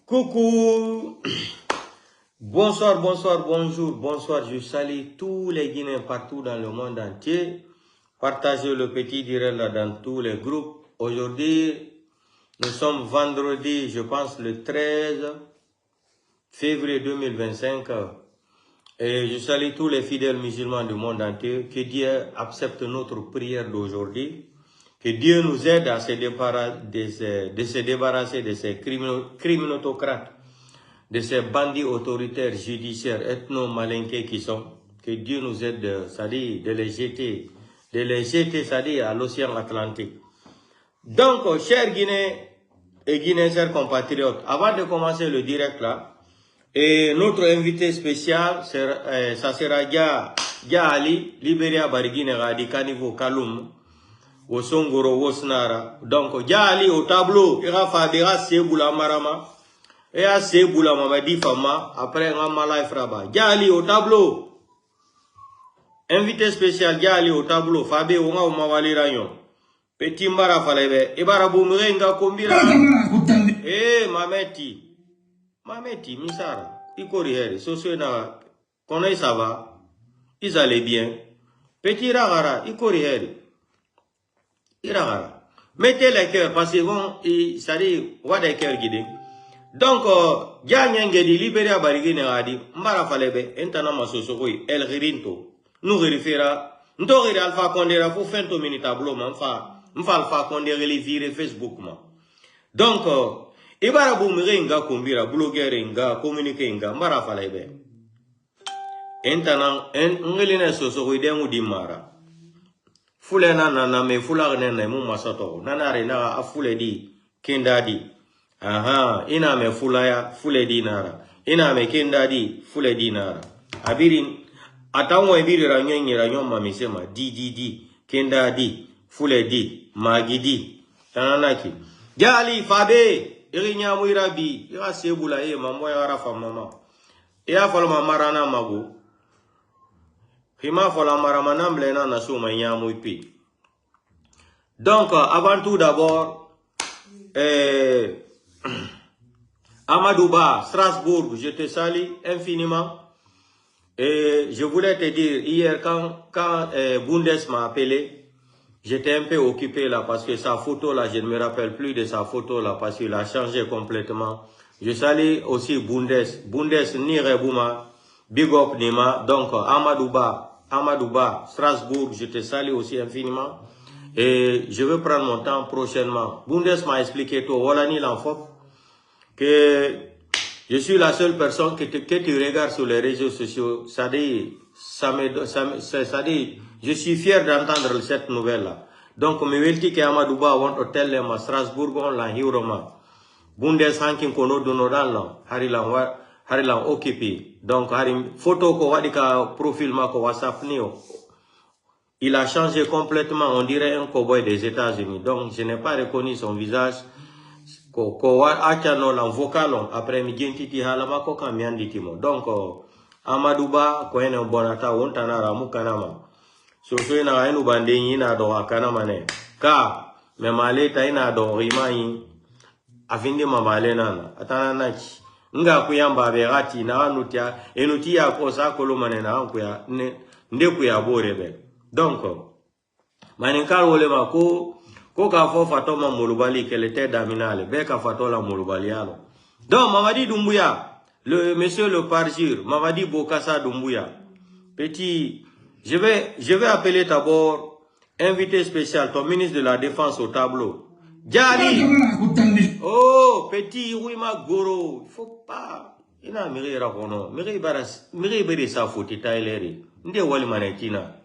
Coucou, bonsoir, bonsoir, bonjour, bonsoir. Je salue tous les Guinéens partout dans le monde entier. Partagez le petit direct là dans tous les groupes. Aujourd'hui, nous sommes vendredi, je pense le 13 février 2025. Et je salue tous les fidèles musulmans du monde entier. Que Dieu accepte notre prière d'aujourd'hui. Que Dieu nous aide à se débarrasser de ces criminotocrates, de ces bandits autoritaires, judiciaires, ethno-malinqués qui sont. Que Dieu nous aide, c'est-à-dire de les jeter, c'est-à-dire à l'océan Atlantique. Donc, chers Guinéens et Guinéens, chers compatriotes, avant de commencer le direct là, et notre invité spécial, ça sera Dia Ali, Libéria Bariguine Radi Kanivo Kaloum. Wosongoro Wosnara. Donc, Jali au tableau, il a fait des Seboula Marama, et à Seboula Mamadi Fama, après un Malay Fraba. Jali au tableau. Invité spécial, Jali au tableau, Fabé Onga ou Mawali Rayon. Petit Mbara Falebe, Ebara Boumrenga Kombira. Mameti, Misara, Ikori Heri, Sosuena, Kone ça va, ils allaient bien. Petit Ragara, Ikori Heri. Mettez les cœurs parce que bon, ça dit, on va des cœurs guidés. Donc, Dianyangedi, Libéria Barigine Radi, Mbara Falebe, Entana Masosokoi, El Ririnto, nous vérifiera, nous Alpha Condera, pour faire un mini tableau, m'fa Alpha Condera, les virer Facebook, ma. Donc, Ibara Boumeringa, Kumbira, Blogueringa, Communiquinga, Mbara Falebe. Entana, Ngelina Sosokoi, Demu Dimara. Fule na me fula nene mu masato nanare na afule di kendadi aha ina me fula ya fule di nara ina me kendadi fule di nara abirin atanwo ibiri ranyenyi ranyoma misema di kendadi fule di magidi tananaki jali fabe irinya muirabi ira sebula mambo ya rafa mama ya falma marana mago donc, avant tout d'abord, Amadouba, Strasbourg, je te salue infiniment. Et je voulais te dire, hier, quand Bundes m'a appelé, j'étais un peu occupé là, parce que sa photo là, je ne me rappelle plus de sa photo là, parce qu'il a changé complètement. Je salue aussi Bundes Nirebouma, Big Up Nima, donc Amadouba, Strasbourg, je te salue aussi infiniment. Et je vais prendre mon temps prochainement. Bundes m'a expliqué tout, voilà ni l'enfant, que je suis la seule personne que tu regardes sur les réseaux sociaux. Ça dit, je suis fier d'entendre cette nouvelle-là. Donc, me welti que Amadouba want to tell them à Strasbourg, on l'a hiroma. Bundes hankin kono donodan la, harilan occupé. Donc, harim photo ko wadika profil ma ko WhatsApp nio. Il a changé complètement, on dirait un cowboy des États-Unis. Donc, je n'ai pas reconnu son visage. Ko achano la vocalon après mi gentiti halama ko kamyanditimo. Donc, Amadouba ko ene bonata wontana ramu kanama. So na enu bandeni na do kanama ne. Ka me maleta ina do rimayi afindi mamale nana atana nachi nga kuyamba berati na anutia enutia ko sa kolomane na ankuya nde kuya borebe. Donc maninkal wole mako ko ka fo fatoma mulubali kele te daminale be ka fatola mulubali alo. Donc Mamadi Doumbouya, le monsieur le parjure, Mamadi Bokassa Doumbouya. Petit, je vais appeler d'abord invité spécial ton ministre de la Défense au tableau. Jali. Oh, petit, oui, ma goro. Il faut pas. Il n'a méré racono. Méré béré sa faute, taïleri. Nde wali manetina.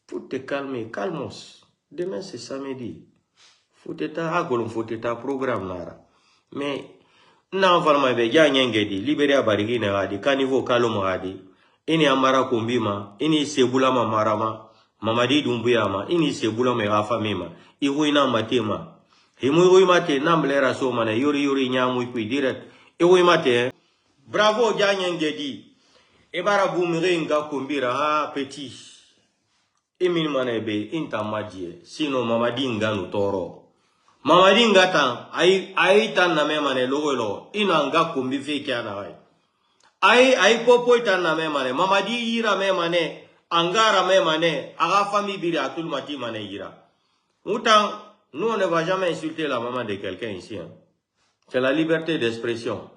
Faut te calmer, calmos. Demain, c'est samedi. Faut te ta agolon, faut te ta programme, nara. Mais, n'a vraiment be, ya nyengedi, libéré à barigine radi, kanivo kalom radi. Ini amara kumbima, ini sebula marama. Mamadi Doumbouya ma, ini sebula me rafa mema. Iwina matema. Himui mate namblera so mana yori nyamu kui direct. Iwi mate. Bravo Dianyangedi. Ebara Boumeringa Kumbira ha petit. Emin manebe inta madie. Sino Mamadi Nganu toro. Mamadi ngatan, aïe tan na memane logo, inanga kumbi fi kiana. Aïe popo tan na memane, Mamadi ira memane, angara memane, aga famille biri à tout le mati mane ira. Autant, nous on ne va jamais insulter la maman de quelqu'un ici. Hein. C'est la liberté d'expression.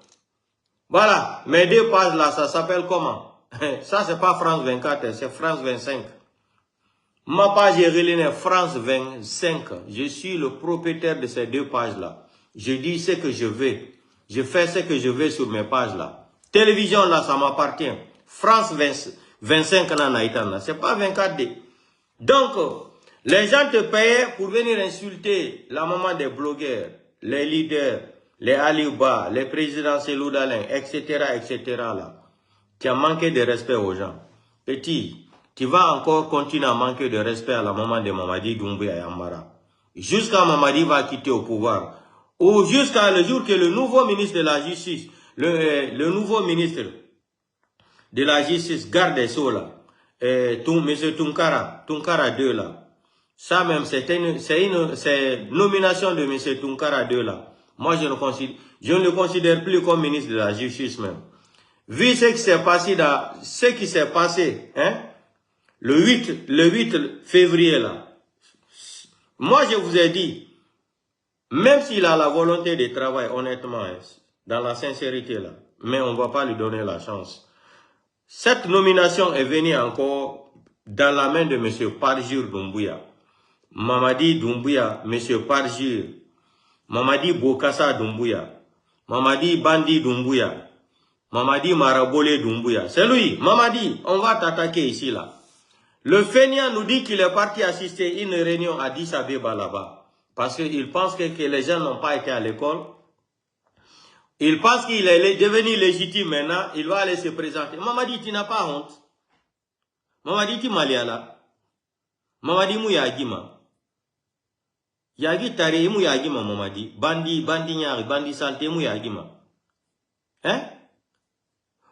Voilà, mes 2 pages là, ça s'appelle comment? Ça c'est pas France 24, c'est France 25. Ma page est relayée France 25. Je suis le propriétaire de ces 2 pages-là. Je dis ce que je veux. Je fais ce que je veux sur mes pages-là. Télévision, là, ça m'appartient. France 25, c'est pas 24D. Donc, les gens te payaient pour venir insulter la maman des blogueurs, les leaders, les Aliouba, les présidents Seloudalin, etc., etc. là. Tu as manqué de respect aux gens. Petit, tu vas encore continuer à manquer de respect à la maman de Mamadi Doumbouya et Amara. Jusqu'à Mamadi va quitter au pouvoir. Ou jusqu'à le jour que le nouveau ministre de la Justice, le nouveau ministre de la Justice, garde des Sceaux là, M. Tunkara 2 là. Ça même, c'est nomination de M. Tunkara 2 là. Moi, je ne le considère plus comme ministre de la Justice même. Vu ce qui s'est passé, hein, le 8 février là, moi je vous ai dit, même s'il a la volonté de travailler honnêtement, hein, dans la sincérité là, mais on ne va pas lui donner la chance. Cette nomination est venue encore dans la main de M. Parjur Doumbouya. Mamadi Doumbouya, M. Parjur, Mamadi Bokassa Doumbouya, Mamadi Bandi Doumbouya, Mamadi Marabole Doumbouya. C'est lui, Mamadi, on va t'attaquer ici là. Le feignant nous dit qu'il est parti assister une réunion à Addis Abeba là-bas. Parce qu'il pense que les gens n'ont pas été à l'école. Il pense qu'il est devenu légitime maintenant. Il va aller se présenter. Mamadi, tu n'as pas honte. Mamadi, tu maliala. Mamadi Mouyagima. Yagi tari Mouyagima, Mamadi. Bandi nyari, bandi santé Mouyagima. Hein?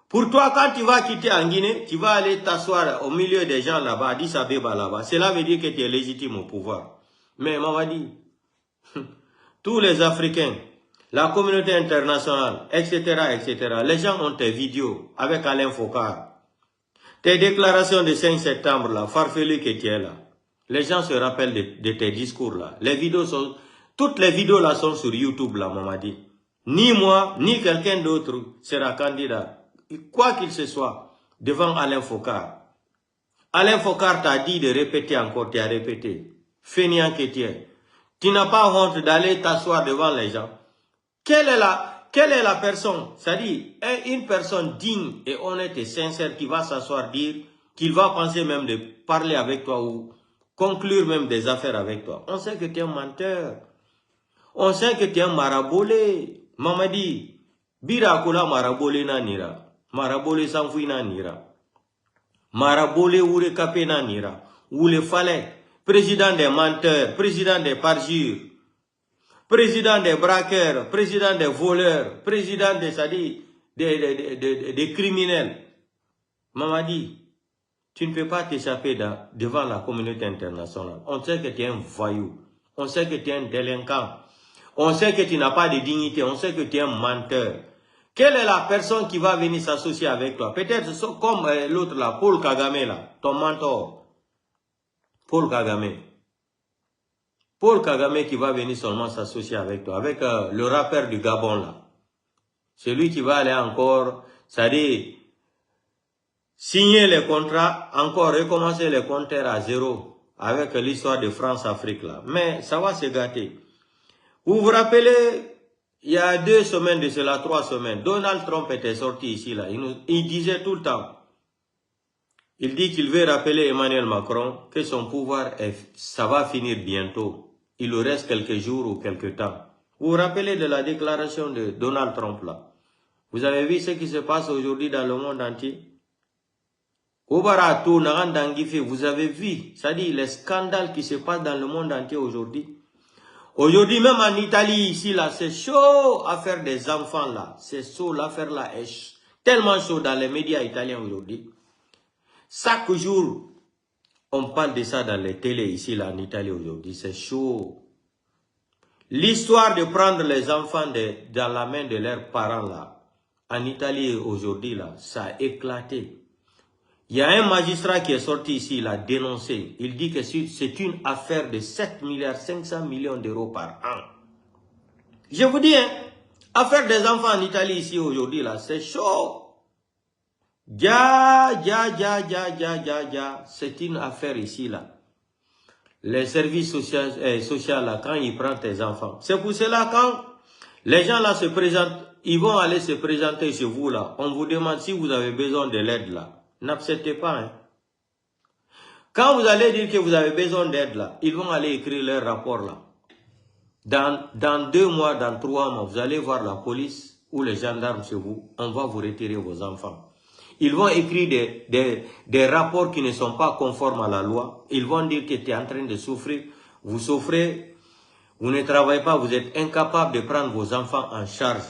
Pour toi, quand tu vas quitter en Guinée, tu vas aller t'asseoir au milieu des gens là-bas, Addis Abeba là-bas. Cela veut dire que tu es légitime au pouvoir. Mais Mamadi, tous les Africains, la communauté internationale, etc., etc., les gens ont tes vidéos avec Alain Fokar. Tes déclarations de 5 septembre, là, farfelu que tu es là. Les gens se rappellent de tes discours là. Les vidéos sont, toutes les vidéos là sont sur YouTube là, Mamadi. Ni moi, ni quelqu'un d'autre sera candidat. Quoi qu'il se soit, devant Alain Fokar. Alain Fokar t'a dit de répéter encore, tu as répété. Fainéant que tu es. Tu n'as pas honte d'aller t'asseoir devant les gens. Quelle est la personne, c'est-à-dire une personne digne et honnête et sincère qui va s'asseoir dire qu'il va penser même de parler avec toi ou conclure même des affaires avec toi. On sait que tu es un menteur. On sait que tu es un marabolé. Mamadi, Birakula marabolé na nira. Marabolé sanfoui na nira. Marabolé ou le capé na nira. Ou le fallait. Président des menteurs, président des parjures, président des braqueurs, président des voleurs, président des criminels. Mamadi, tu ne peux pas t'échapper devant la communauté internationale. On sait que tu es un voyou. On sait que tu es un délinquant. On sait que tu n'as pas de dignité. On sait que tu es un menteur. Quelle est la personne qui va venir s'associer avec toi? Peut-être comme l'autre là, Paul Kagame là, ton mentor. Paul Kagame. Paul Kagame qui va venir seulement s'associer avec toi, avec le rappeur du Gabon là. Celui qui va aller encore, c'est-à-dire signer les contrats, encore recommencer les compteurs à zéro avec l'histoire de France-Afrique là. Mais ça va se gâter. Vous vous rappelez, il y a 2 semaines de cela, 3 semaines, Donald Trump était sorti ici là. Il disait tout le temps, il dit qu'il veut rappeler Emmanuel Macron que son pouvoir, ça va finir bientôt. Il lui reste quelques jours ou quelques temps. Vous vous rappelez de la déclaration de Donald Trump là? Vous avez vu ce qui se passe aujourd'hui dans le monde entier? Vous avez vu, c'est-à-dire les scandales qui se passent dans le monde entier aujourd'hui. Aujourd'hui, même en Italie, ici, là, c'est chaud à faire des enfants, là. C'est chaud, l'affaire, là, est tellement chaud dans les médias italiens aujourd'hui. Chaque jour, on parle de ça dans les télés, ici, là, en Italie, aujourd'hui. C'est chaud. L'histoire de prendre les enfants dans la main de leurs parents là, en Italie aujourd'hui là, ça a éclaté. Il y a un magistrat qui est sorti ici, il a dénoncé. Il dit que c'est une affaire de 7 milliards 500 millions d'euros par an. Je vous dis, hein, affaire des enfants en Italie ici aujourd'hui là, c'est chaud. C'est une affaire ici là. Les services sociaux là, quand ils prennent tes enfants. C'est pour cela quand les gens là se présentent, ils vont aller se présenter chez vous là. On vous demande si vous avez besoin de l'aide là. N'acceptez pas. Hein. Quand vous allez dire que vous avez besoin d'aide là, ils vont aller écrire leur rapport là. Dans 2 mois, dans 3 mois, vous allez voir la police ou les gendarmes chez vous. On va vous retirer vos enfants. Ils vont écrire des rapports qui ne sont pas conformes à la loi. Ils vont dire que tu es en train de souffrir. Vous souffrez, vous ne travaillez pas, vous êtes incapable de prendre vos enfants en charge.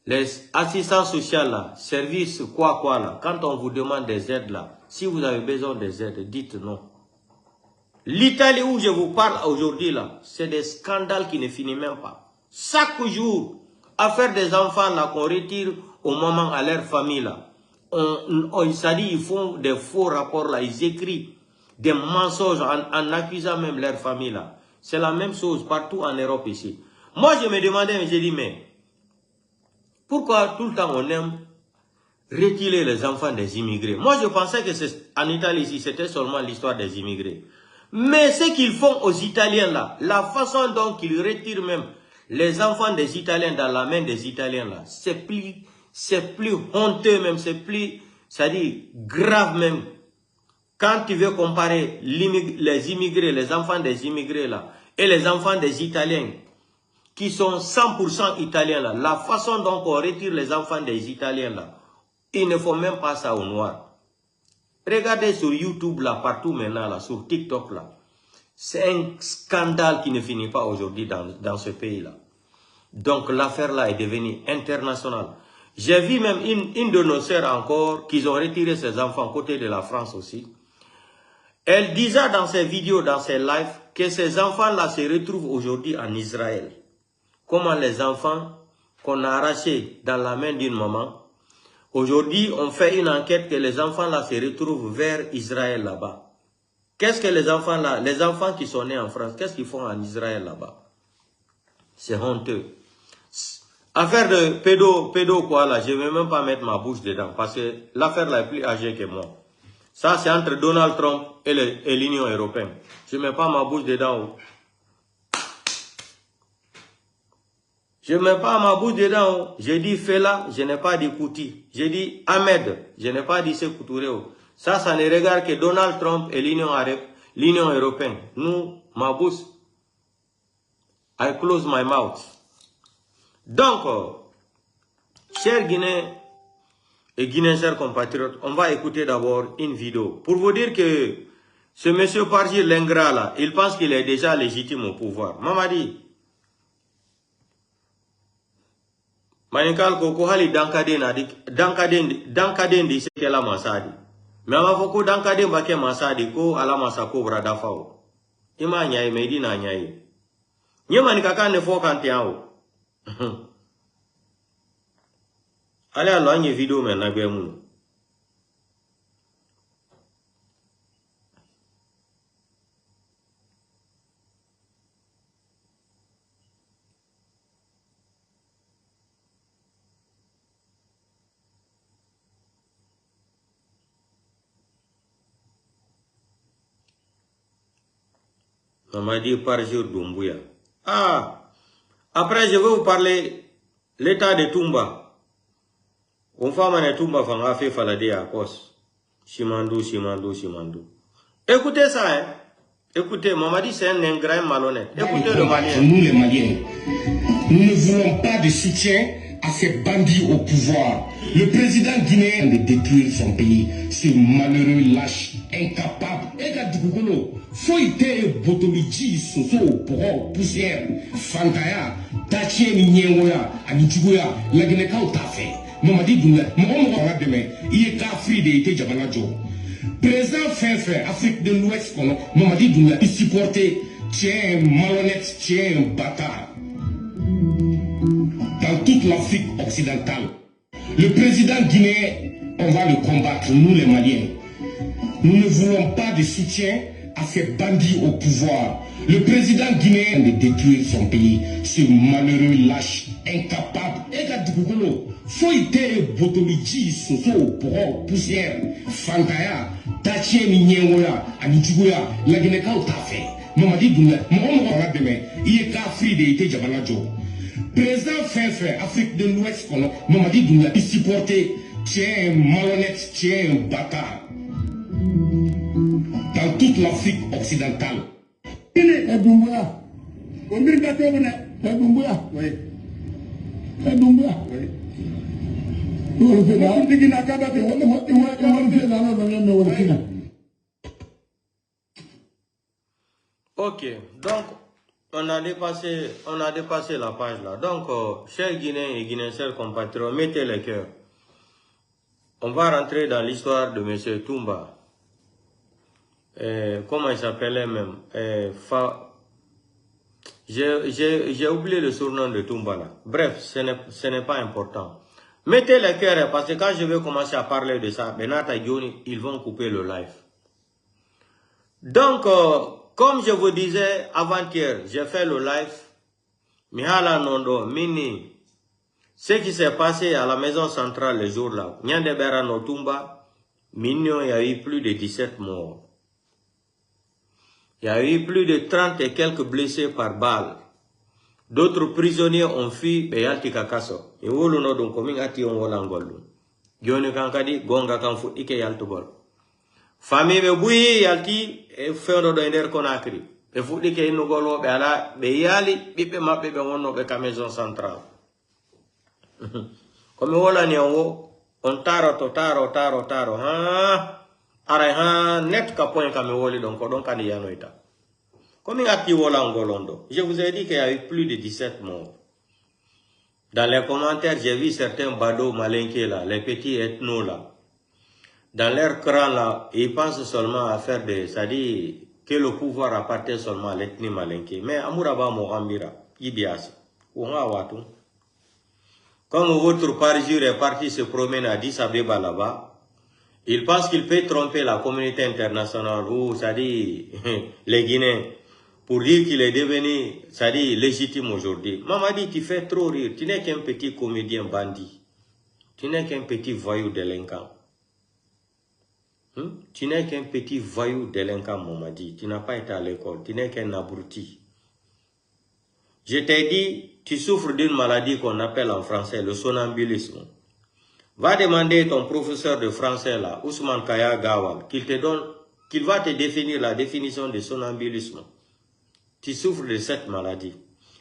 Les assistants sociaux là, services quoi là, quand on vous demande des aides là, si vous avez besoin des aides, dites non. L'Italie où je vous parle aujourd'hui là, c'est des scandales qui ne finissent même pas. Chaque jour, affaire des enfants là qu'on retire au moment à leur famille là, ils font des faux rapports là, ils écrivent des mensonges en accusant même leur famille là. C'est la même chose partout en Europe ici. Moi je me demandais, j'ai dit mais pourquoi tout le temps on aime retirer les enfants des immigrés? Moi je pensais que en Italie ici c'était seulement l'histoire des immigrés. Mais ce qu'ils font aux Italiens là, la façon dont ils retirent même les enfants des Italiens dans la main des Italiens là, c'est plus honteux même, c'est plus, c'est-à-dire grave même. Quand tu veux comparer les immigrés, les enfants des immigrés là, et les enfants des Italiens, qui sont 100% Italiens là, la façon dont on retire les enfants des Italiens là, ils ne font même pas ça au noir. Regardez sur YouTube là, partout maintenant là, sur TikTok là. C'est un scandale qui ne finit pas aujourd'hui dans ce pays là. Donc l'affaire là est devenue internationale. J'ai vu même une de nos sœurs encore, qu'ils ont retiré ses enfants côté de la France aussi. Elle disait dans ses vidéos, dans ses lives, que ces enfants là se retrouvent aujourd'hui en Israël. Comment les enfants qu'on a arrachés dans la main d'une maman, aujourd'hui, on fait une enquête que les enfants là se retrouvent vers Israël là-bas. Qu'est-ce que les enfants là, les enfants qui sont nés en France, qu'est-ce qu'ils font en Israël là-bas? C'est honteux. Affaire de pédo quoi là, je ne vais même pas mettre ma bouche dedans parce que l'affaire là est plus âgée que moi. Ça c'est entre Donald Trump et l'Union européenne. Je ne mets pas ma bouche dedans. Je ne mets pas ma bouche dedans. J'ai dit Fela, je n'ai pas dit Kouti. J'ai dit Ahmed, je n'ai pas dit Sékou Touré. Ça ne regarde que Donald Trump et l'Union européenne. Nous, ma bouche, I close my mouth. Donc, chers Guinéens et Guinéens, chers compatriotes, on va écouter d'abord une vidéo. Pour vous dire que ce monsieur Parjir l'ingrat là, il pense qu'il est déjà légitime au pouvoir. Mamadi, Manikal koko hali dankaden di sekela masadi. Mais ma foko dankaden bake masadi ko ala masako brada fao. Ima nyaye medina nyaye. Nyema nikaka ne fo kanti ao. Allez à l'oigne vidéo maintenant gwemuno. On m'a dit par jour Doumbouya. Ah, après je vais vous parler l'état de Toumba. On fait mané Toumba fanga fait falade à cause. Chimandou. Écoutez ça, hein. Écoutez, Mamadi c'est un ingrat malhonnête. Écoutez le Malien. Nous les Maliens, nous ne voulons pas de soutien à ces bandits au pouvoir. Le président guinéen de détruire son pays, ce malheureux lâche, incapable. Foyte Botomiji, Soso, Poro, Poussière, Fantaya, Tachien, Niengoya, Anichugoya, la Guinée-Kao t'a fait. Mamadi Doumbouya, mon demain, il est Kafri de Ité Jabalajo. Président fin Afrique de l'Ouest, Mamadi Doumbouya, il supportait tu es un malhonnête, tu es un bâtard. Dans toute l'Afrique occidentale, le président guinéen, on va le combattre, nous les Maliens. Nous ne voulons pas de soutien à ces bandits au pouvoir. Le président guinéen de détruire son pays, ce malheureux lâche, incapable. Foïté, Botomidji, Soso, Poro, Poussière, Fantaya, Tachien, Nyengoya, Anichugoya, la Guinée-Kao t'a fait. Mamadi Doula, mon il est Kafri de Ité Djabalajo. Président fait Afrique de l'Ouest, Mamadi Doula, il supportait, tiens, malhonnête, tiens, bâtard. Dans toute l'Afrique occidentale. Doumbouya. Oui. Ok, donc on a dépassé la page là. Donc, chers Guinéens et Guinéens, chers compatriotes, mettez les cœurs. On va rentrer dans l'histoire de M. Toumba. Comment il s'appelait même? J'ai oublié le surnom de Toumba là. Bref, ce n'est pas important. Mettez les cœurs parce que quand je vais commencer à parler de ça, Benata et Johnny, ils vont couper le live. Donc, comme je vous disais avant-hier, j'ai fait le live. Mihala Nondo, Mini. Ce qui s'est passé à la maison centrale le jour là, Nyandebera Notumba, Mignon, il y a eu plus de 17 morts. Il y a eu plus de 30 et quelques blessés par balle. D'autres prisonniers ont fui Beyalti Kakaso. Et où l'on a donc commis à Tion Wolangol. Yone Kankadi, Gonga Kanfu, Ike Yaltogol. Famille me bouille Yalti, et Fendo d'Ender Konakri. Et vous dites qu'il nous golo, Bela, Beyali, Bipe Mape, Bemono, Beka maison centrale. Comme Wola Nyango, on taro, Areha, net Kapoin Kamewoli, donc Kadianoita. Comme il a dit Wolangolondo, je vous ai dit qu'il y a eu plus de 17 morts. Dans les commentaires, j'ai vu certains badauds malinqués là, les petits ethnos là. Dans leur cran là, ils pensent seulement à faire des... C'est-à-dire que le pouvoir appartient seulement à l'ethnie malinquée. Mais Amouraba Morambira, Ibiasi, Ouha. Comme votre parjure est parti se promener à Addis Abeba là-bas, il pense qu'il peut tromper la communauté internationale ou, c'est-à-dire, les Guinéens, pour dire qu'il est devenu, c'est-à-dire, légitime aujourd'hui. Maman dit, tu fais trop rire. Tu n'es qu'un petit comédien bandit. Tu n'es qu'un petit voyou délinquant. Tu n'es qu'un petit voyou délinquant, maman dit. Tu n'as pas été à l'école. Tu n'es qu'un abruti. Je t'ai dit, tu souffres d'une maladie qu'on appelle en français le somnambulisme. Va demander ton professeur de français là, Ousmane Kaya Gawal, qu'il va te définir la définition de somnambulisme. Tu souffres de cette maladie.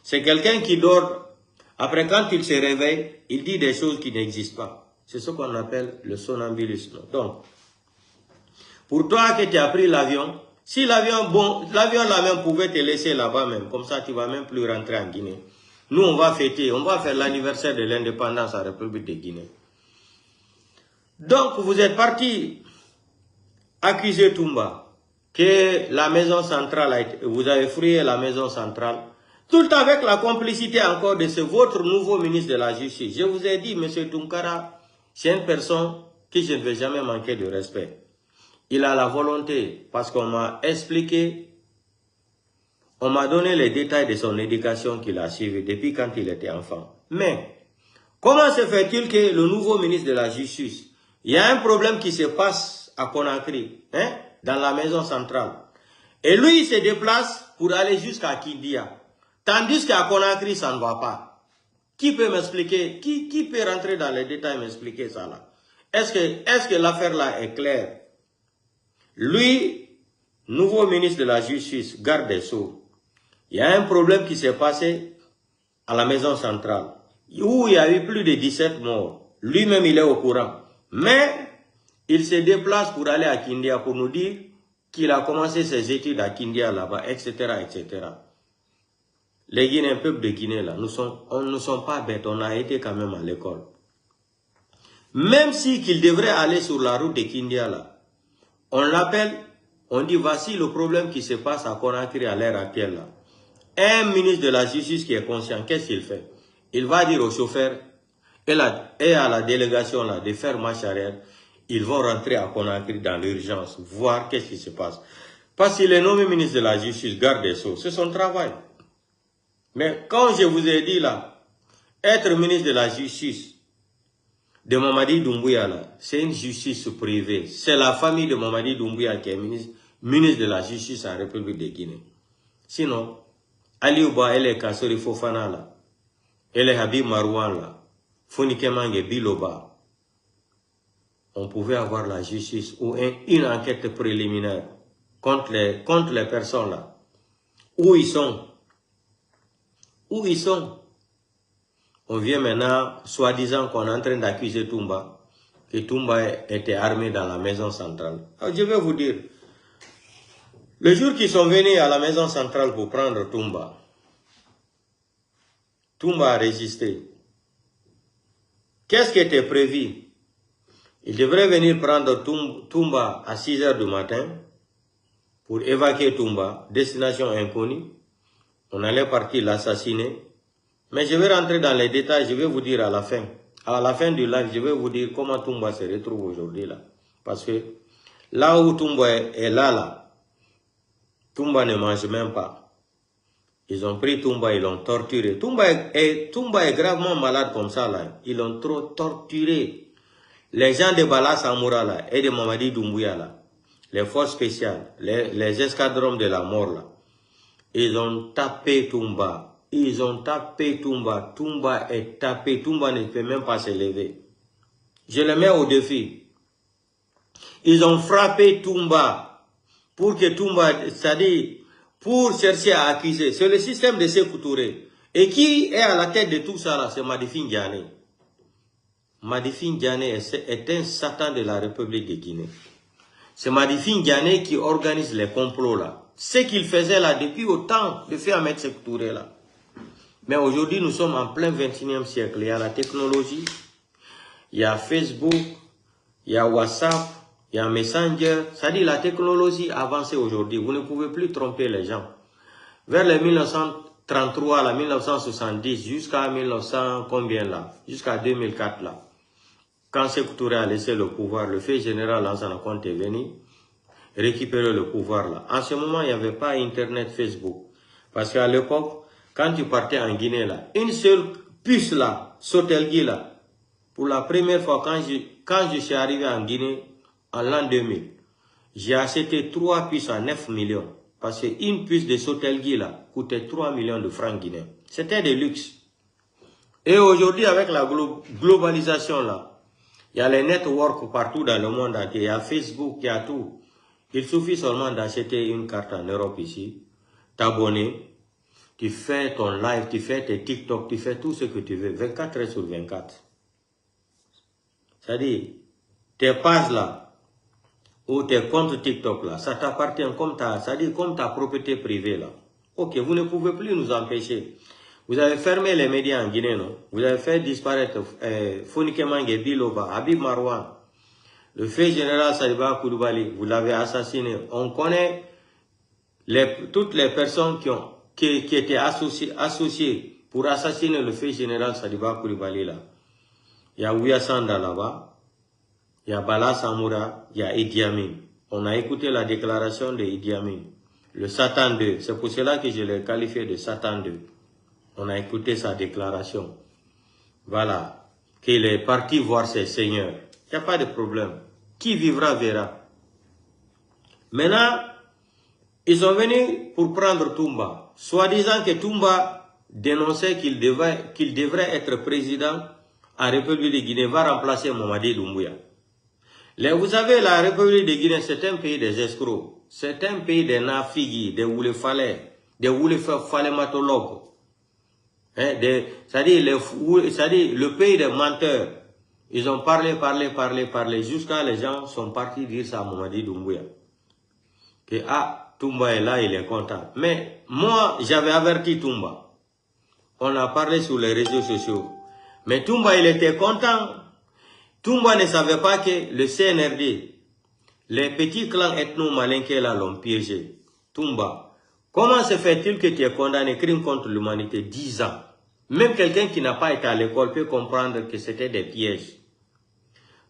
C'est quelqu'un qui dort, après quand il se réveille, il dit des choses qui n'existent pas. C'est ce qu'on appelle le somnambulisme. Donc, pour toi que tu as pris l'avion, si l'avion, bon, l'avion là même pouvait te laisser là-bas même, comme ça tu ne vas même plus rentrer en Guinée. Nous on va fêter, on va faire l'anniversaire de l'indépendance à la République de Guinée. Donc, vous êtes parti accuser Toumba que la maison centrale, vous avez fouillé la maison centrale, tout avec la complicité encore de votre nouveau ministre de la Justice. Je vous ai dit, M. Tounkara, c'est une personne qui je ne vais jamais manquer de respect. Il a la volonté, parce qu'on m'a expliqué, on m'a donné les détails de son éducation qu'il a suivi depuis quand il était enfant. Mais, comment se fait-il que le nouveau ministre de la Justice, il y a un problème qui se passe à Conakry, dans la maison centrale. Et lui, il se déplace pour aller jusqu'à Kindia. Tandis qu'à Conakry, ça ne va pas. Qui peut m'expliquer, qui peut rentrer dans les détails et m'expliquer ça là? Est-ce que l'affaire là est claire? Lui, nouveau ministre de la Justice, garde des Sceaux, il y a un problème qui s'est passé à la maison centrale, où il y a eu plus de 17 morts. Lui-même, il est au courant. Mais, il se déplace pour aller à Kindia pour nous dire qu'il a commencé ses études à Kindia là-bas, etc., etc. Les Guinéens, peuple de Guinée, là, on ne sommes pas bêtes, on a été quand même à l'école. Même si qu'il devrait aller sur la route de Kindia, là, on l'appelle, On dit, voici le problème qui se passe à Conakry à l'heure actuelle. Là. Un ministre de la Justice qui est conscient, qu'est-ce qu'il fait? Il va dire aux chauffeurs et à la délégation là, de faire marche arrière. Ils vont rentrer à Conakry dans l'urgence, voir qu'est-ce qui se passe. Parce qu'il est nommé ministre de la Justice, garde des Sceaux, c'est son travail. Mais quand je vous ai dit là, être ministre de la Justice de Mamadi Doumbouya là, c'est une justice privée. C'est la famille de Mamadi Doumbouya qui est ministre de la Justice en République de Guinée. Sinon, Ali Ouba, elle est Kassori Fofana là, elle est Habib Marouane là, Fonike Mange Biloba. On pouvait avoir la justice ou une enquête préliminaire contre les personnes là. Où ils sont? Où ils sont? On vient maintenant, soi-disant qu'on est en train d'accuser Toumba, que Toumba était armé dans la maison centrale. Alors, je vais vous dire, le jour qu'ils sont venus à la maison centrale pour prendre Toumba, Toumba a résisté. Qu'est-ce qui était prévu? Il devrait venir prendre Toumba à 6 h du matin pour évacuer Toumba, destination inconnue. On allait partir l'assassiner. Mais je vais rentrer dans les détails, je vais vous dire à la fin. À la fin du live, je vais vous dire comment Toumba se retrouve aujourd'hui là. Parce que là où Toumba est là, Toumba ne mange même pas. Ils ont pris Toumba, ils l'ont torturé. Toumba est gravement malade comme ça là. Ils l'ont trop torturé. Les gens de Bala Samoura là, et de Mamadi Doumbouya là, les forces spéciales, les escadrons de la mort là, ils ont tapé Toumba. Ils ont tapé Toumba. Toumba est tapé. Toumba ne peut même pas se lever. Je le mets au défi. Ils ont frappé Toumba pour que Toumba, c'est-à-dire pour chercher à accuser. C'est le système de Sékou Touré. Et qui est à la tête de tout ça là, c'est Madifine Diané. Madifine Diané est un satan de la République de Guinée. C'est Madifine Diané qui organise les complots là. Ce qu'il faisait là depuis autant de faire mettre Sékou Touré là. Mais aujourd'hui, nous sommes en plein 21e siècle. Il y a la technologie, il y a Facebook, il y a WhatsApp, il y a Messenger. C'est-à-dire la technologie avancée aujourd'hui. Vous ne pouvez plus tromper les gens. Vers les 1933, la 1970, jusqu'à 1900, combien là? Jusqu'à 2004 là. Quand Sékou Touré a laissé le pouvoir, le fait général Lansana Conté est venu récupérer le pouvoir là. En ce moment, il n'y avait pas Internet, Facebook. Parce qu'à l'époque, quand tu partais en Guinée là, une seule puce là, Sotelgui là, pour la première fois quand je suis arrivé en Guinée en l'an 2000, j'ai acheté 3 puces à 9 millions. Parce qu'une puce de Sotelgui là coûtait 3 millions de francs guinéens. C'était de luxe. Et aujourd'hui, avec la globalisation là, il y a les networks partout dans le monde entier, il y a Facebook, il y a tout. Il suffit seulement d'acheter une carte en Europe ici, t'abonner, tu fais ton live, tu fais tes TikTok, tu fais tout ce que tu veux, 24 heures sur 24. C'est-à-dire, tes pages là, ou tes comptes TikTok là, ça t'appartient comme ta propriété privée là. Ok, vous ne pouvez plus nous empêcher. Vous avez fermé les médias en Guinée, non? Vous avez fait disparaître Fonike Mange Biloba, Habib Marouane, le fait général Saliba Koulibaly, vous l'avez assassiné. On connaît toutes les personnes qui étaient associées pour assassiner le fait général Saliba Koulibaly là. Il y a Ouya Sanda là-bas, il y a Bala Samoura, il y a Idi Amin. On a écouté la déclaration de Idi Amin, le Satan 2. C'est pour cela que je l'ai qualifié de Satan 2. On a écouté sa déclaration. Voilà. Qu'il est parti voir ses seigneurs. Il n'y a pas de problème. Qui vivra verra. Maintenant, ils sont venus pour prendre Toumba. Soi-disant que Toumba dénonçait qu'il devrait être président en République de Guinée, va remplacer Mamadi Doumbouya. Vous savez, la République de Guinée, c'est un pays des escrocs. C'est un pays des nafigis, des Woulefalais, des Woulefalematologues. C'est-à-dire le pays des menteurs. Ils ont parlé, jusqu'à les gens sont partis dire ça à Mamadi Doumbouya. Que Toumba est là, il est content. Mais moi, j'avais averti Toumba. On a parlé sur les réseaux sociaux. Mais Toumba, il était content. Toumba ne savait pas que le CNRD, Les petits clans ethno-malinqués là l'ont piégé. Toumba, comment se fait-il que tu es condamné crime contre l'humanité 10 ans? Même quelqu'un qui n'a pas été à l'école peut comprendre que c'était des pièges.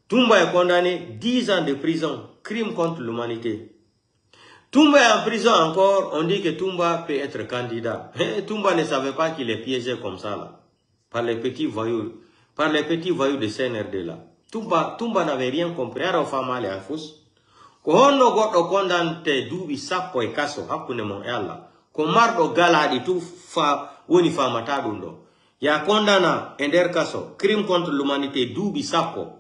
Toumba est condamné 10 ans de prison, crime contre l'humanité. Toumba est en prison encore, on dit que Toumba peut être candidat. Toumba ne savait pas qu'il est piégé comme ça là, par les petits voyous de CNRD là. Toumba n'avait rien compris, alors fama le afus. Ko honno goddo kondante duubi sappo e kaso hakkunde mon e Allah ko mardo galadi tu fa woni famata dum do ya kondana e nder kaso crime contre l'humanité duubi sappo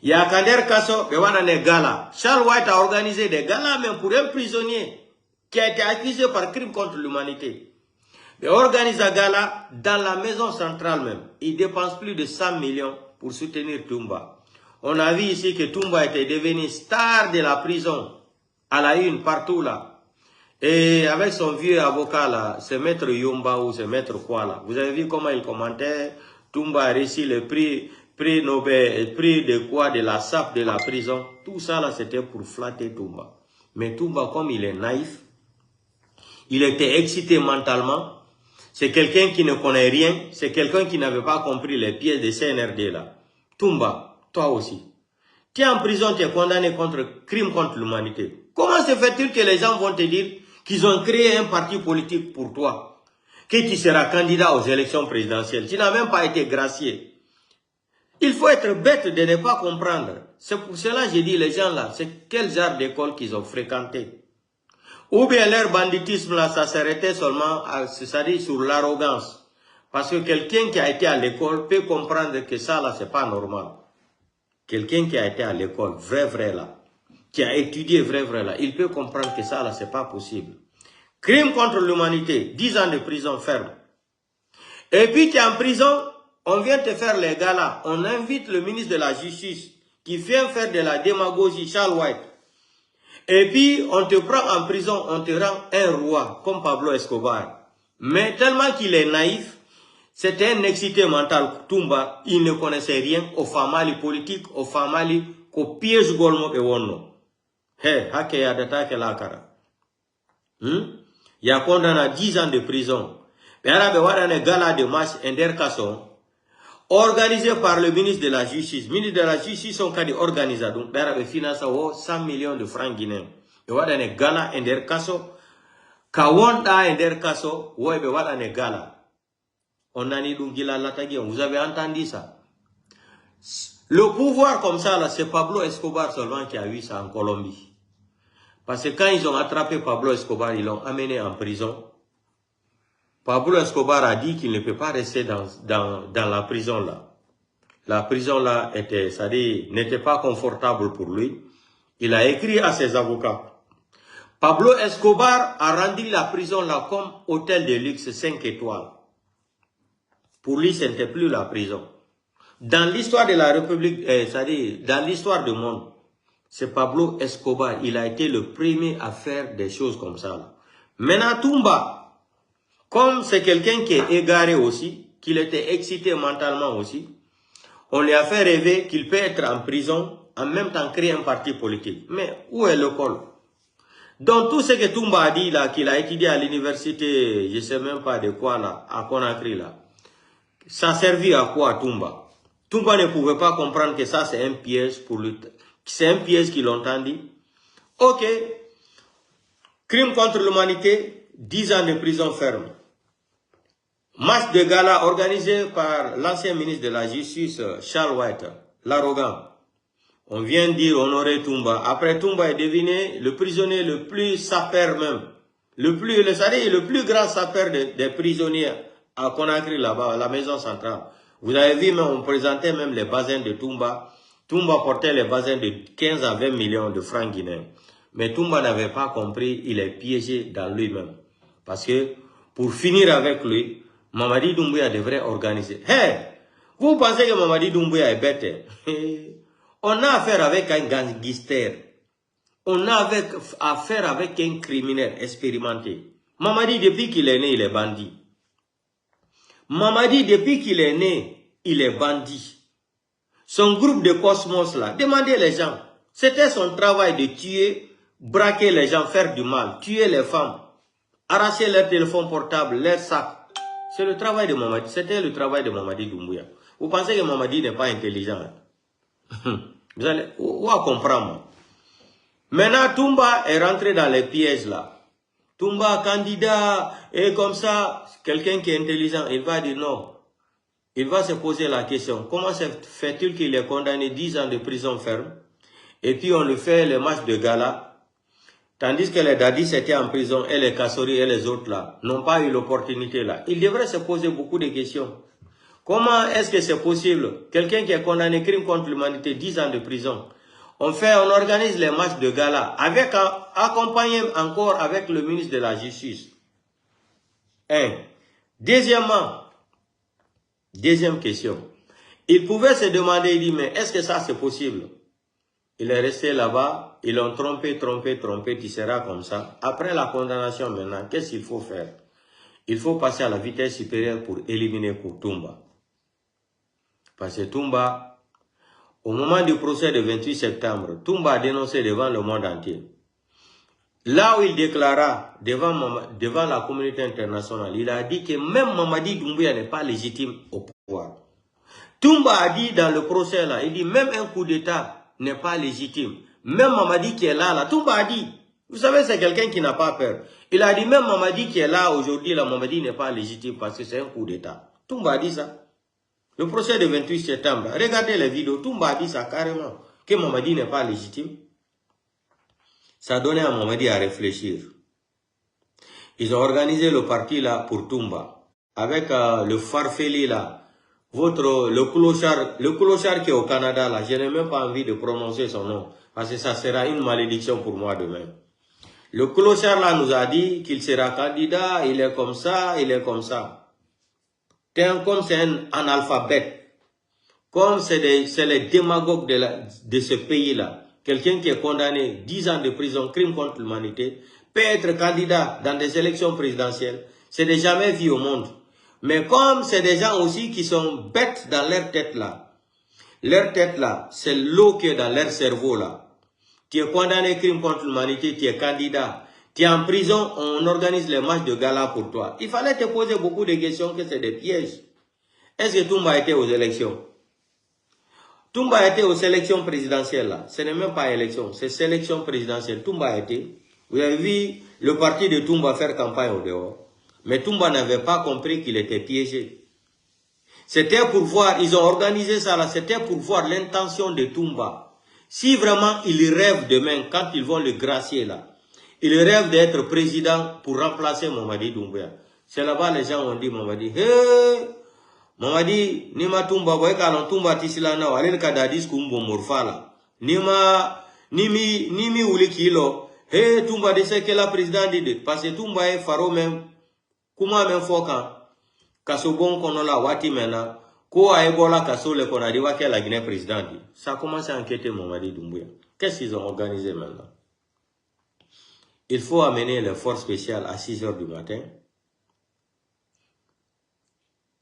ya ka nder kaso be wadane gala Charles White a organisé des galas même pour un prisonnier qui a été accusé par crime contre l'humanité. Be organise un gala dans la maison centrale même. Il dépense plus de 100 millions pour soutenir Toumba. On a vu ici que Toumba était devenu star de la prison, à la une, partout là. Et avec son vieux avocat là, ce maître Yomba ou ce maître quoi là. Vous avez vu comment il commentait, Toumba a reçu le prix Nobel, prix de quoi, de la SAP de la prison. Tout ça là, c'était pour flatter Toumba. Mais Toumba, comme il est naïf, il était excité mentalement. C'est quelqu'un qui ne connaît rien, c'est quelqu'un qui n'avait pas compris les pièces de CNRD là. Toumba, toi aussi. Tu es en prison, tu es condamné contre crime contre l'humanité. Comment se fait-il que les gens vont te dire qu'ils ont créé un parti politique pour toi, que tu seras candidat aux élections présidentielles? Tu n'as même pas été gracié. Il faut être bête de ne pas comprendre. C'est pour cela que je dis les gens là, c'est quel genre d'école qu'ils ont fréquenté. Ou bien leur banditisme là, ça s'arrêtait seulement, c'est-à-dire sur l'arrogance. Parce que quelqu'un qui a été à l'école peut comprendre que ça là, c'est pas normal. Quelqu'un qui a été à l'école, vrai là, qui a étudié vrai là, il peut comprendre que ça là, c'est pas possible. Crime contre l'humanité, 10 ans de prison ferme. Et puis tu es en prison, on vient te faire les galas, on invite le ministre de la Justice qui vient faire de la démagogie, Charles White. Et puis on te prend en prison, on te rend un roi, comme Pablo Escobar. Mais tellement qu'il est naïf, c'était un excité mental, Toumba, il ne connaissait rien au famali politique, au famali, qu'au piège golmo et wonno. Hé, hake ya data ke la kara. Ya condamné 10 ans de prison. Bera be wadane gala de marche ender kaso, organisé par le ministre de la Justice. Ministre de la Justice, on kadi organisé, donc bera be finance 100 millions de francs guinéens. Be wadane gala ender kaso, kawonda ender kaso, woy be wadane gala. On a dit vous avez entendu ça. Le pouvoir comme ça, là, c'est Pablo Escobar seulement qui a eu ça en Colombie. Parce que quand ils ont attrapé Pablo Escobar, ils l'ont amené en prison. Pablo Escobar a dit qu'il ne peut pas rester dans la prison là. La prison là n'était pas confortable pour lui. Il a écrit à ses avocats. Pablo Escobar a rendu la prison là comme hôtel de luxe 5 étoiles. Pour lui, ce n'était plus la prison. Dans l'histoire de la République, c'est-à-dire dans l'histoire du monde, c'est Pablo Escobar. Il a été le premier à faire des choses comme ça. Là. Maintenant, Toumba, comme c'est quelqu'un qui est égaré aussi, qu'il était excité mentalement aussi, on lui a fait rêver qu'il peut être en prison, en même temps créer un parti politique. Mais où est l'école? Donc tout ce que Toumba a dit là, qu'il a étudié à l'université, je ne sais même pas de quoi là, à Conakry là, ça servit à quoi Toumba? Toumba ne pouvait pas comprendre que ça c'est un piège pour lui. C'est un piège qu'ils l'ont dit. Ok. Crime contre l'humanité, 10 ans de prison ferme. Marche de gala organisé par l'ancien ministre de la Justice, Charles White, l'arrogant. On vient dire honorer Toumba. Après Toumba est devenu le prisonnier le plus sapeur même. Le plus grand sapeur des prisonniers à Conakry là-bas, à la maison centrale. Vous avez vu, même, on présentait même les bassins de Toumba. Toumba portait les bassins de 15 à 20 millions de francs guinéens. Mais Toumba n'avait pas compris, il est piégé dans lui-même. Parce que, pour finir avec lui, Mamadi Doumbouya devrait organiser. Hey! Vous pensez que Mamadi Doumbouya est bête? On a affaire avec un gangster. On a affaire avec un criminel expérimenté. Mamadi, depuis qu'il est né, il est bandit. Mamadi, depuis qu'il est né, il est bandit. Son groupe de Cosmos là, demandez les gens. C'était son travail de tuer, braquer les gens, faire du mal, tuer les femmes, arracher leurs téléphones portables, leurs sacs. C'est le travail de Mamadi. C'était le travail de Mamadi Doumbouya. Vous pensez que Mamadi n'est pas intelligent? Vous allez comprendre. Maintenant, Toumba est rentré dans les pièges là. Toumba, candidat, et comme ça, quelqu'un qui est intelligent, il va dire non. Il va se poser la question, comment se fait-il qu'il est condamné 10 ans de prison ferme, et puis on lui fait les matchs de gala, tandis que les Dadis étaient en prison, et les Kassori et les autres là, n'ont pas eu l'opportunité là. Il devrait se poser beaucoup de questions. Comment est-ce que c'est possible, quelqu'un qui est condamné crime contre l'humanité, 10 ans de prison, on organise les matchs de gala, avec accompagné encore avec le ministre de la Justice. Deuxièmement, deuxième question. Il pouvait se demander, il dit, mais est-ce que ça c'est possible? Il est resté là-bas, ils l'ont trompé, tu seras comme ça. Après la condamnation maintenant, qu'est-ce qu'il faut faire? Il faut passer à la vitesse supérieure pour éliminer Toumba. Parce que Toumba, au moment du procès du 28 septembre, Toumba a dénoncé devant le monde entier. Là où il déclara devant la communauté internationale, il a dit que même Mamadi Doumbouya n'est pas légitime au pouvoir. Toumba a dit dans le procès là, il dit même un coup d'État n'est pas légitime. Même Mamadi qui est là, Toumba a dit, vous savez c'est quelqu'un qui n'a pas peur. Il a dit même Mamadi qui est là aujourd'hui, Mamadi n'est pas légitime parce que c'est un coup d'État. Toumba a dit ça. Le procès du 28 septembre, regardez les vidéos, Toumba a dit ça carrément, que Mamadi n'est pas légitime. Ça donnait à Mamadi à réfléchir. Ils ont organisé le parti là pour Toumba, avec le Farfeli là, le clochard qui est au Canada là, je n'ai même pas envie de prononcer son nom, parce que ça sera une malédiction pour moi demain. Le clochard là nous a dit qu'il sera candidat, il est comme ça, il est comme ça. Comme c'est un analphabète, comme c'est les démagogues de ce pays-là, quelqu'un qui est condamné 10 ans de prison, crime contre l'humanité, peut être candidat dans des élections présidentielles, c'est des jamais vu au monde. Mais comme c'est des gens aussi qui sont bêtes dans leur tête là, c'est l'eau qui est dans leur cerveau là. Tu es condamné crime contre l'humanité, tu es candidat. Tu es en prison, on organise les matchs de gala pour toi. Il fallait te poser beaucoup de questions que c'est des pièges. Est-ce que Toumba a été aux élections? Toumba a été aux élections présidentielles là. Ce n'est même pas élection, c'est sélection présidentielle. Toumba a été. Vous avez vu le parti de Toumba faire campagne au dehors. Mais Toumba n'avait pas compris qu'il était piégé. C'était pour voir, ils ont organisé ça là, c'était pour voir l'intention de Toumba. Si vraiment il rêve demain, quand ils vont le gracier là, il rêve d'être président pour remplacer Mamadi Doumbouya. C'est là-bas les gens ont dit Mamadi, hey, Mamadi, nima Toumba, boy kalon Toumba tisilana, walil kadadis kumbo morfala. Nimi uli kilo, hey, Toumba de ce que la président dit, parce que Toumba est faro même, kuma même foka, kaso bon konola wati mena, ko aebola kaso le konadi wake la Guinée président dit. Ça commence à enquêter Mamadi Doumbouya. Qu'est-ce qu'ils ont organisé maintenant? Il faut amener les forces spéciales à 6 h du matin.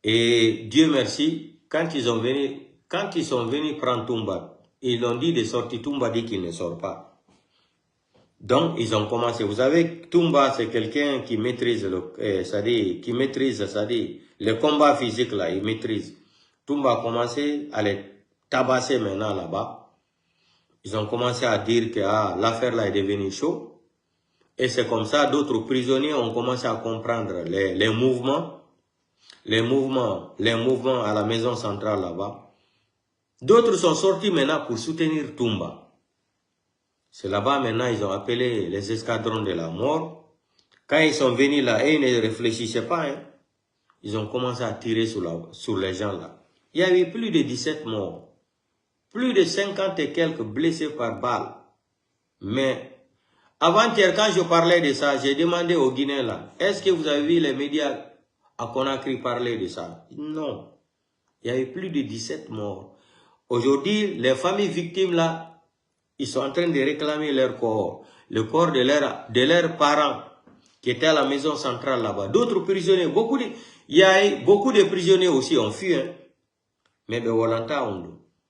Et Dieu merci, quand ils sont venus prendre Toumba, ils ont dit de sortir. Toumba dit qu'il ne sort pas. Donc, ils ont commencé. Vous savez, Toumba, c'est quelqu'un qui maîtrise le combat physique là, il maîtrise. Toumba a commencé à les tabasser maintenant là-bas. Ils ont commencé à dire que l'affaire là est devenue chaude. Et c'est comme ça, d'autres prisonniers ont commencé à comprendre les mouvements à la maison centrale là-bas. D'autres sont sortis maintenant pour soutenir Toumba. C'est là-bas maintenant, ils ont appelé les escadrons de la mort. Quand ils sont venus là, et ils ne réfléchissaient pas, hein, ils ont commencé à tirer sur les gens là. Il y a eu plus de 17 morts. Plus de 50 et quelques blessés par balle. Mais avant-hier, quand je parlais de ça, j'ai demandé aux Guinéens là, est-ce que vous avez vu les médias à Conakry parler de ça? Non. Il y a eu plus de 17 morts. Aujourd'hui, les familles victimes là, ils sont en train de réclamer leur corps. Le corps de leurs parents qui étaient à la maison centrale là-bas. D'autres prisonniers, il y a beaucoup de prisonniers aussi ont fui. Hein. Mais de Volanta,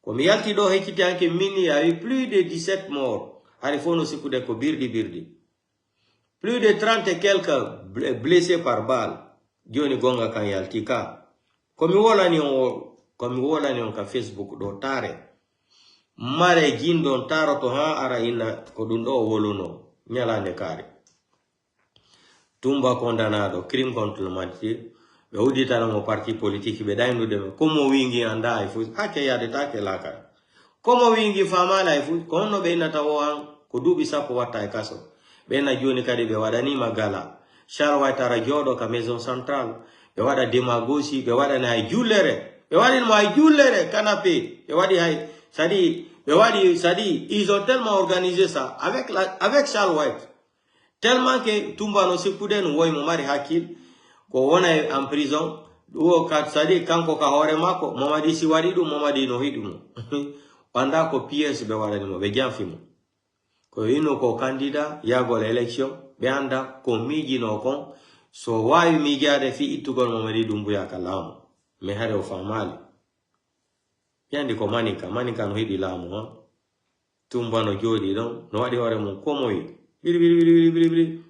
Comme yalti do hekiti anke mini, il y a eu plus de 17 morts. Arifono sikude ko birdi. Plus de 30 et quelques blessés par balle. Dioni gonga kan yalti ka. Comme wola ni on ka Facebook do tare. Mare jindon taro to ha ara ina kodundo woluno. Nyala kare. Tumba condanado, crime contre l'humanité. Be udita na mo parti politique be dainu de como wingi anda ifu ake ya de take laka. Como wingi famala ifu kono be na tawa ko dubi sapo wata e kaso. Be na joni kadi be wadani magala. Charwa tara jodo ka maison centrale. Be wada demagogie, be wada na julere. Be wadi ma julere canapé. Be wadi hay sadi be wadi sadi ils ont tellement organisé ça avec Charles White. Tellement que tumba no sekuden woy mo mari hakil ko wona en prison wo kat sadi kanko ka hore mako momadi si wadidu momadi no hidumo panda ko PS be wadani mo be janfimo ko ino ko candidat yago l'élection be anda ko miji no kon so wayu mi jade fi itugol momadi dumbu yakalamu me hare o famali yandi ko manika no hidi lamu ha tumba no jodi don no wadi hore mo ko moyi biri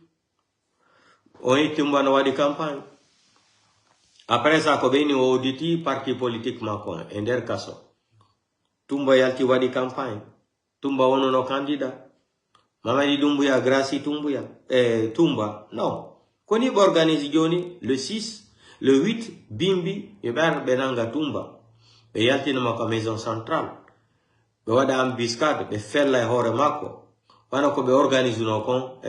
on tumba no wadi campagne. Après ça, ko beni o auditi parti politique mako ender kaso. Tumba yalti wadi campagne. Tumba wono no candidat. Mamadi Doumbouya grâce Tumbuya. Tumba non. Koni organise joni le 6, le 8 bimbi eber benanga Tumba. Be yalti no mako maison centrale. Be wada ambiscade be fella hore mako. Wana ko be organise no kon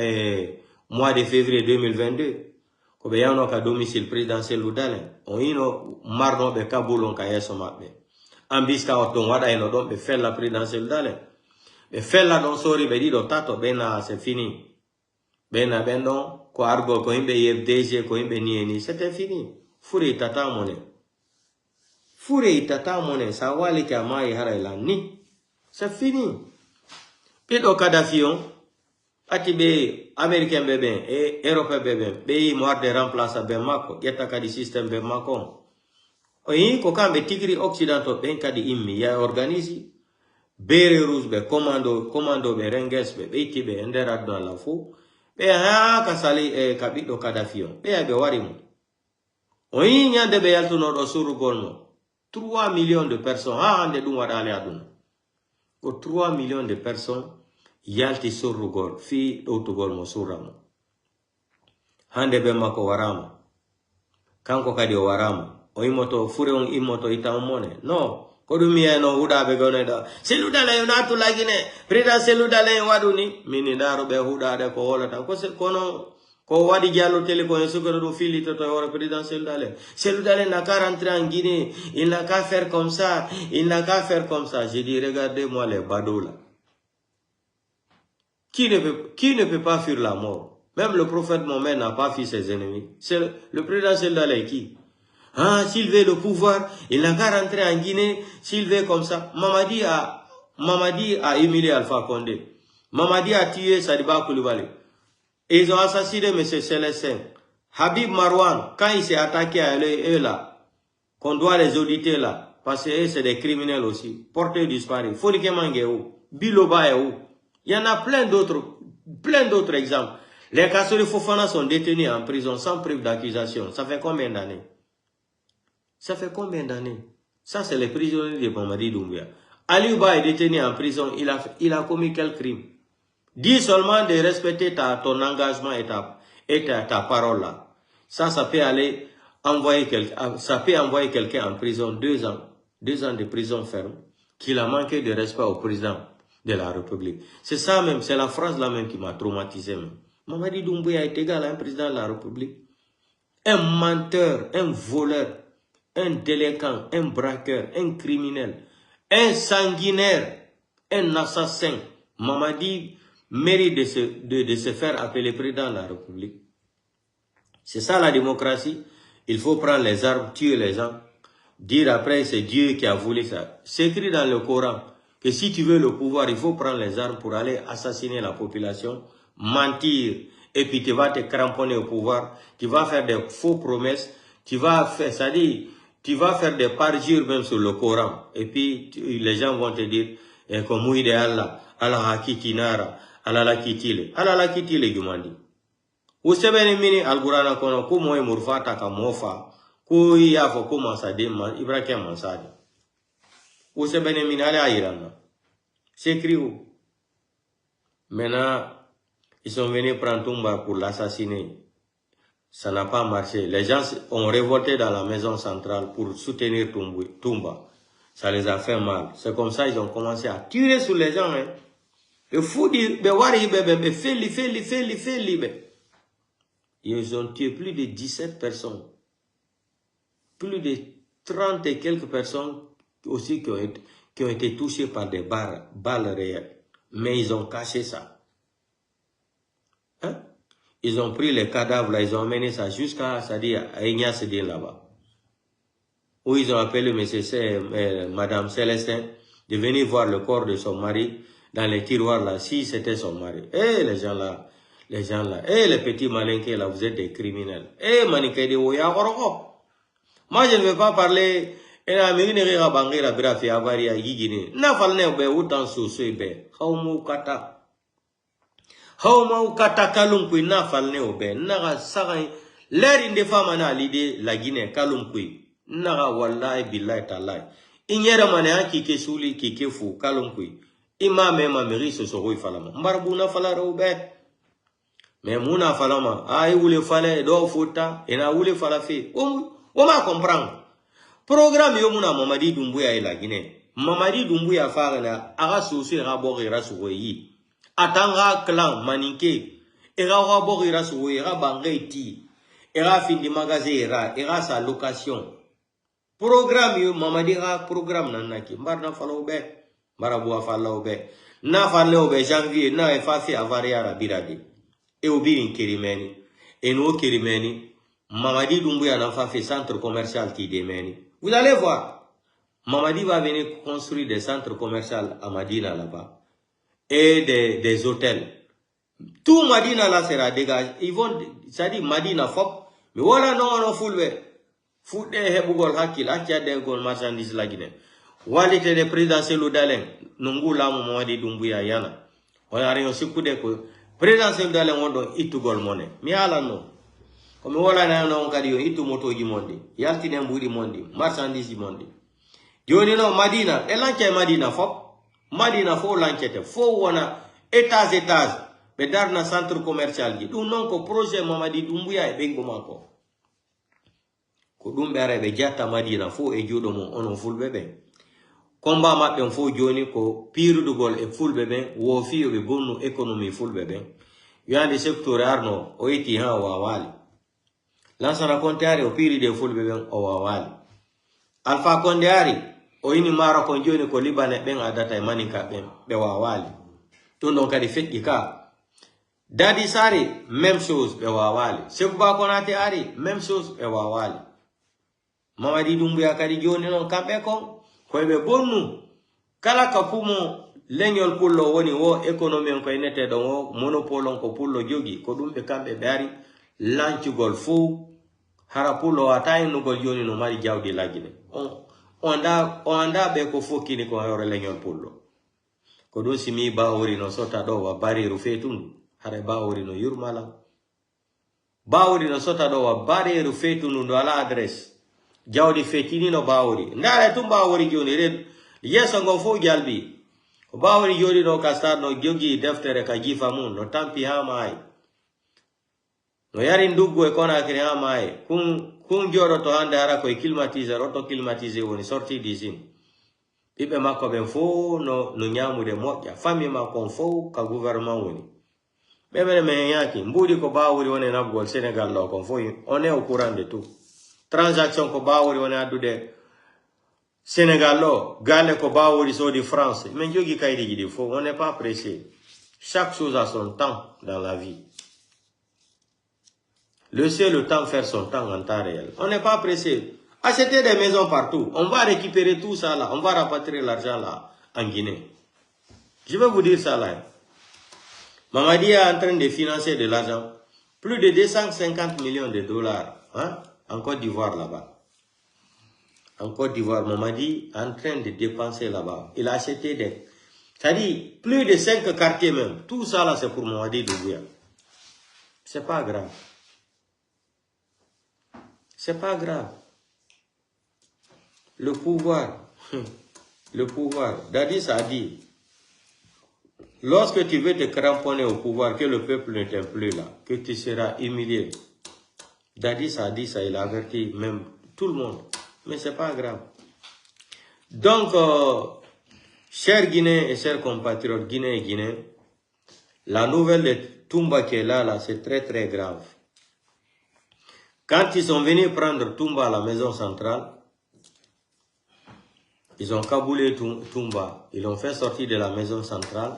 mois de février 2022. Ko be yano ka domicile présidentiel ludalen on ino marno be kabulon ka yeso mabbe ambiska oton wada eno don be fella présidentiel ludalen be fella don sori be dido tato bena c'est fini bena bendo ko argo ko himbe yebdg ko himbe nieni c'était fini fure tata mone sa wali ka mai haraila ni c'est fini pido Kadhafi ati be américain beben et européen beben be moar de remplacer be mako yetta kadi système be mako oyi ko kambe tigri occidentaux ben kadi immi ya organisi bere rouge be commando be renges be tibe endera do la fu be ha ka sali kabido Kadhafi be be warimu oyi nyande be yaltu no do suru golno 3 millions de personnes ha ande dum wada ale aduna ko 3 millions de personnes yalti surrugol fi outugol mo suramo hande be mako warama kanko kadi o warama o imoto fure on imoto itamone no ko dum yeno huda be goneda seludala yonatu lagine preda seludala waduni mini daro be huda de ko holata ko se kono ko wadi jallo tele ko sukoro do fili to wora président seludala n'a qu'à rentrer en Guinée, il n'a qu'à faire comme ça, j'ai dit regardez-moi les badola. Qui ne peut pas fuir la mort? Même le prophète Mohammed n'a pas fui ses ennemis. C'est le président Seldalé qui. Ah, s'il veut le pouvoir, il n'a qu'à rentrer en Guinée, s'il veut comme ça. Mamadi a humilié Alpha Condé. Mamadi a tué Sadiba Koulibaly. Et ils ont assassiné M. Célestin. Habib Marwan, quand il s'est attaqué à eux là, qu'on doit les auditer là, parce que c'est des criminels aussi, portés disparus. Fonike Mangéou, Biloba et où. Il y en a plein d'autres exemples. Les Kassori Fofana sont détenus en prison sans preuve d'accusation. Ça fait combien d'années? Ça, c'est les prisonniers de Mamadi Doumbouya. Aliouba est détenu en prison. Il a commis quel crime? Dis seulement de respecter ton engagement et ta parole là. Ça peut aller envoyer quelqu'un en prison 2 ans. 2 ans de prison ferme. Qu'il a manqué de respect au président de la République. C'est ça même, c'est la phrase là même qui m'a traumatisé même. Mamadi Doumbouya est égal à un président de la République. Un menteur, un voleur, un délinquant, un braqueur, un criminel, un sanguinaire, un assassin. Mamadi mérite de se faire appeler président de la République. C'est ça la démocratie. Il faut prendre les armes, tuer les gens. Dire après c'est Dieu qui a voulu ça. C'est écrit dans le Coran que si tu veux le pouvoir, il faut prendre les armes pour aller assassiner la population, mentir, et puis tu vas te cramponner au pouvoir, tu vas faire des faux promesses, tu vas faire, c'est-à-dire, tu vas faire des parjures même sur le Coran. Et puis, les gens vont te dire, comme oui de Allah, Allah hakitinara, Allah la kitile. Allah la kitile, Gumandi. Ou se bene mini al-Qur'ana kono, ku moye murfata ka mofa, ku yafo ku mansade, Ibrahim mansade. Ou se bene mini ale ayirana. C'est écrit où? Maintenant, ils sont venus prendre Toumba pour l'assassiner. Ça n'a pas marché. Les gens ont révolté dans la maison centrale pour soutenir Toumba. Ça les a fait mal. C'est comme ça qu'ils ont commencé à tirer sur les gens. Hein. Le fou dit, ils ont tué plus de 17 personnes. Plus de 30 et quelques personnes aussi qui ont été touchées par des balles réelles. Mais ils ont caché ça. Hein? Ils ont pris les cadavres, là, ils ont emmené ça jusqu'à, c'est-à-dire, à Ignace-Dien là-bas. Où ils ont appelé Madame Célestin de venir voir le corps de son mari dans les tiroirs là, si c'était son mari. Eh, les gens là, eh, les petits malinqués là, vous êtes des criminels. Eh, maniqués de Oya Oroko. Moi, je ne vais pas parler, et la mairie ne va pas banger la brafi avaria yigine. N'a pas le nez, autant sous ce bé. Haumu kata. Hauma ukata kalumpui na falne obe naga sagai leri de fama na lide la Guinée kalumpui naga wallahi billahi talai inyera mane aki ke suli ki ke fu kalumpui imame ma meri so so roi falama mbarbuna falara obe mais muna falama ay wule fale do futa ena wule fala fe o ma comprendre programme yo muna Mamadi Doumbouya la Guinée Mamadi Doumbouya fa na aga soso ra borira so yi Atanga clan maninke era rabo ira suwe era bangaiti era fin di magasin era sa location programme yo Mamadi ra programme nanaki mbarna falo be marabu falo be na falo be janvier na e fa fi avaria ra birade e obirin kirimeni e no kirimeni Mamadi Doumbouya na fa fi centre commercial qui demeni vous allez voir Mamadi va venir construire des centres commerciaux à Madina là-bas et des hôtels. Tout Madina là sera dégagé. Ils vont, ça dit Madina fop. Mais voilà non fulbe. Fout de hebugol hakil, akia de gol marchandise la Guinée. Walite de présidentiel l'Odalen, nungu la Mamadi Doumbouya yana. On a rien aussi coup de ko. Présidentiel l'Odalen on don itu gol monnaie. Mi ala no. Comme voilà na on kadi itu moto gi mondi. Yalti ne mbudi mondi, marchandise gi mondi. Joni no Madina, elanche Madina fop. Madina fo l'enquête, fo wana étage, bedar na centre commercial gi. Dum non ko projet Mamadi Doumbouya e bengo mako. Ko dum bere be jatta Madina fo e jodo mo onon fulbe be. Combat mabbe fo joni ko piru dugol e fulbe be, wo fi be bonno économie fulbe be. Yandi secteur arno o iti ha wa wali. Lansana konteare o piri de fulbe be o wa wali. Alpha Kondeari o ini mara kon joni ko libane ben adata e maninka ben be wawali to non kadi feddi ka Dadi Sari même chose be wawali Sekba Konate ari même chose be wawali Mamadi Doumbouya kadi joni non kambe ko be bonnu kala ka fumo leñol pullo woni wo économie ko enete do wo monopole ko pullo jogi ko dum be kambe be ari lancugol fu hara pullo atay no gol joni no mari jawdi lagine Onda be ko fokini ko yore leñol pullo ko do simi bawori no sota do wa bariru fetun hare bawori no yurmala bawori no sota do wa bariru fetun do ala adresse jawdi fetini no bawori ndare tum bawori joni red yeso ngo fo jalbi ko bawori jodi no kastar no jogi deftere ka jifa mun no tampi ha mai no yari nduggo e kona kire ha mai kun joro to hande hara ko climatiseur auto climatisé woni sorti d'usine bibe makko ben fo no nyamude moƴƴa famille makko fo ka gouvernement woni bebe me yaki mbudi ko bawori woni nabgol Sénégal lo ko fo on est au courant de tout transaction ko bawori woni addude Sénégal lo gale ko bawori so di France men jogi kaydi gidi fo on n'est pas pressé chaque chose a son temps dans la vie. Laissez le temps faire son temps en temps réel. On n'est pas pressé. Achetez des maisons partout. On va récupérer tout ça là. On va rapatrier l'argent là en Guinée. Je vais vous dire ça là. Mamadi est en train de financer de l'argent. Plus de 250 millions de dollars hein, en Côte d'Ivoire là-bas. en Côte d'Ivoire, Mamadi est en train de dépenser là-bas. Il a acheté des... C'est-à-dire, plus de 5 quartiers même. Tout ça là, c'est pour Mamadi Doumbouya. C'est pas grave. C'est pas grave. Le pouvoir, Dadis a dit, lorsque tu veux te cramponner au pouvoir, que le peuple ne t'aime plus là, que tu seras humilié. Dadis a dit ça, il a averti même tout le monde. Mais c'est pas grave. Donc, chers Guinéens et chers compatriotes Guinéens et Guinéens, la nouvelle de Toumba qui est là, c'est très très grave. Quand ils sont venus prendre Toumba à la maison centrale, ils ont caboulé Toumba, ils l'ont fait sortir de la maison centrale.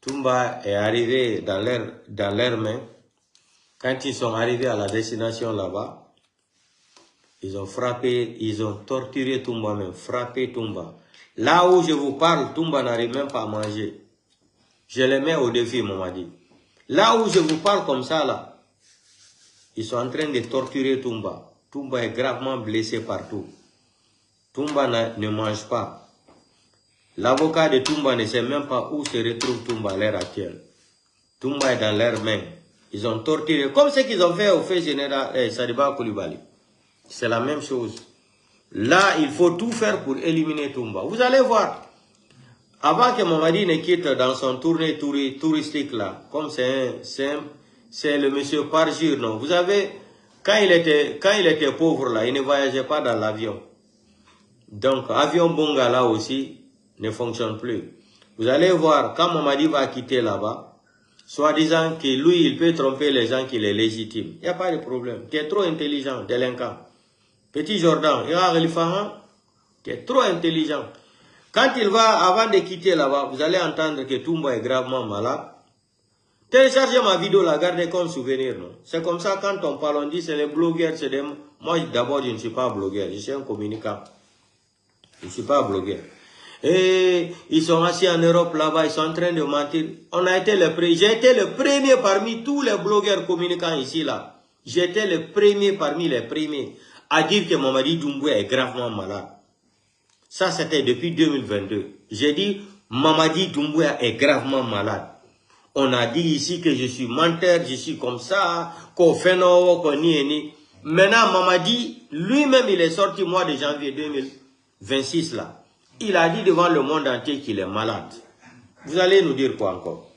Toumba est arrivé dans leurs mains. Quand ils sont arrivés à la destination là-bas, ils ont frappé, ils ont torturé Toumba même, frappé Toumba. Là où je vous parle, Toumba n'arrive même pas à manger. Je les mets au défi, Mamadi. Là où je vous parle comme ça, là, ils sont en train de torturer Toumba. Toumba est gravement blessé partout. Toumba ne mange pas. L'avocat de Toumba ne sait même pas où se retrouve Toumba à l'heure actuelle. Toumba est dans leurs mains. Ils ont torturé, comme ce qu'ils ont fait au fait général Sadiba Koulibaly. C'est la même chose. Là, il faut tout faire pour éliminer Toumba. Vous allez voir. Avant que Mamadi ne quitte dans son tournée touristique là, comme c'est le monsieur Parjir, non. Vous avez, quand il était pauvre là, il ne voyageait pas dans l'avion. Donc, avion Bonga là aussi ne fonctionne plus. Vous allez voir, quand Mamadi va quitter là-bas, soi-disant que lui, il peut tromper les gens qu'il est légitime. Il n'y a pas de problème. Tu es trop intelligent, délinquant. Petit Jordan, tu es trop intelligent. Quand il va, avant de quitter là-bas, vous allez entendre que Toumba est gravement malade. Téléchargez ma vidéo, la gardez comme souvenir. C'est comme ça, quand on parle, on dit c'est les blogueurs. Moi, d'abord, je ne suis pas blogueur, je suis un communicant. Je ne suis pas blogueur. Et ils sont assis en Europe là-bas, ils sont en train de mentir. J'ai été le premier parmi tous les blogueurs communicants ici là. J'étais le premier parmi les premiers à dire que Mamadi Doumbouya est gravement malade. Ça, c'était depuis 2022. J'ai dit, Mamadi Doumbouya est gravement malade. On a dit ici que je suis menteur, je suis comme ça, qu'on fait non, qu'on ni. Maintenant, Mamadi, lui-même, il est sorti au mois de janvier 2026 là. Il a dit devant le monde entier qu'il est malade. Vous allez nous dire quoi encore?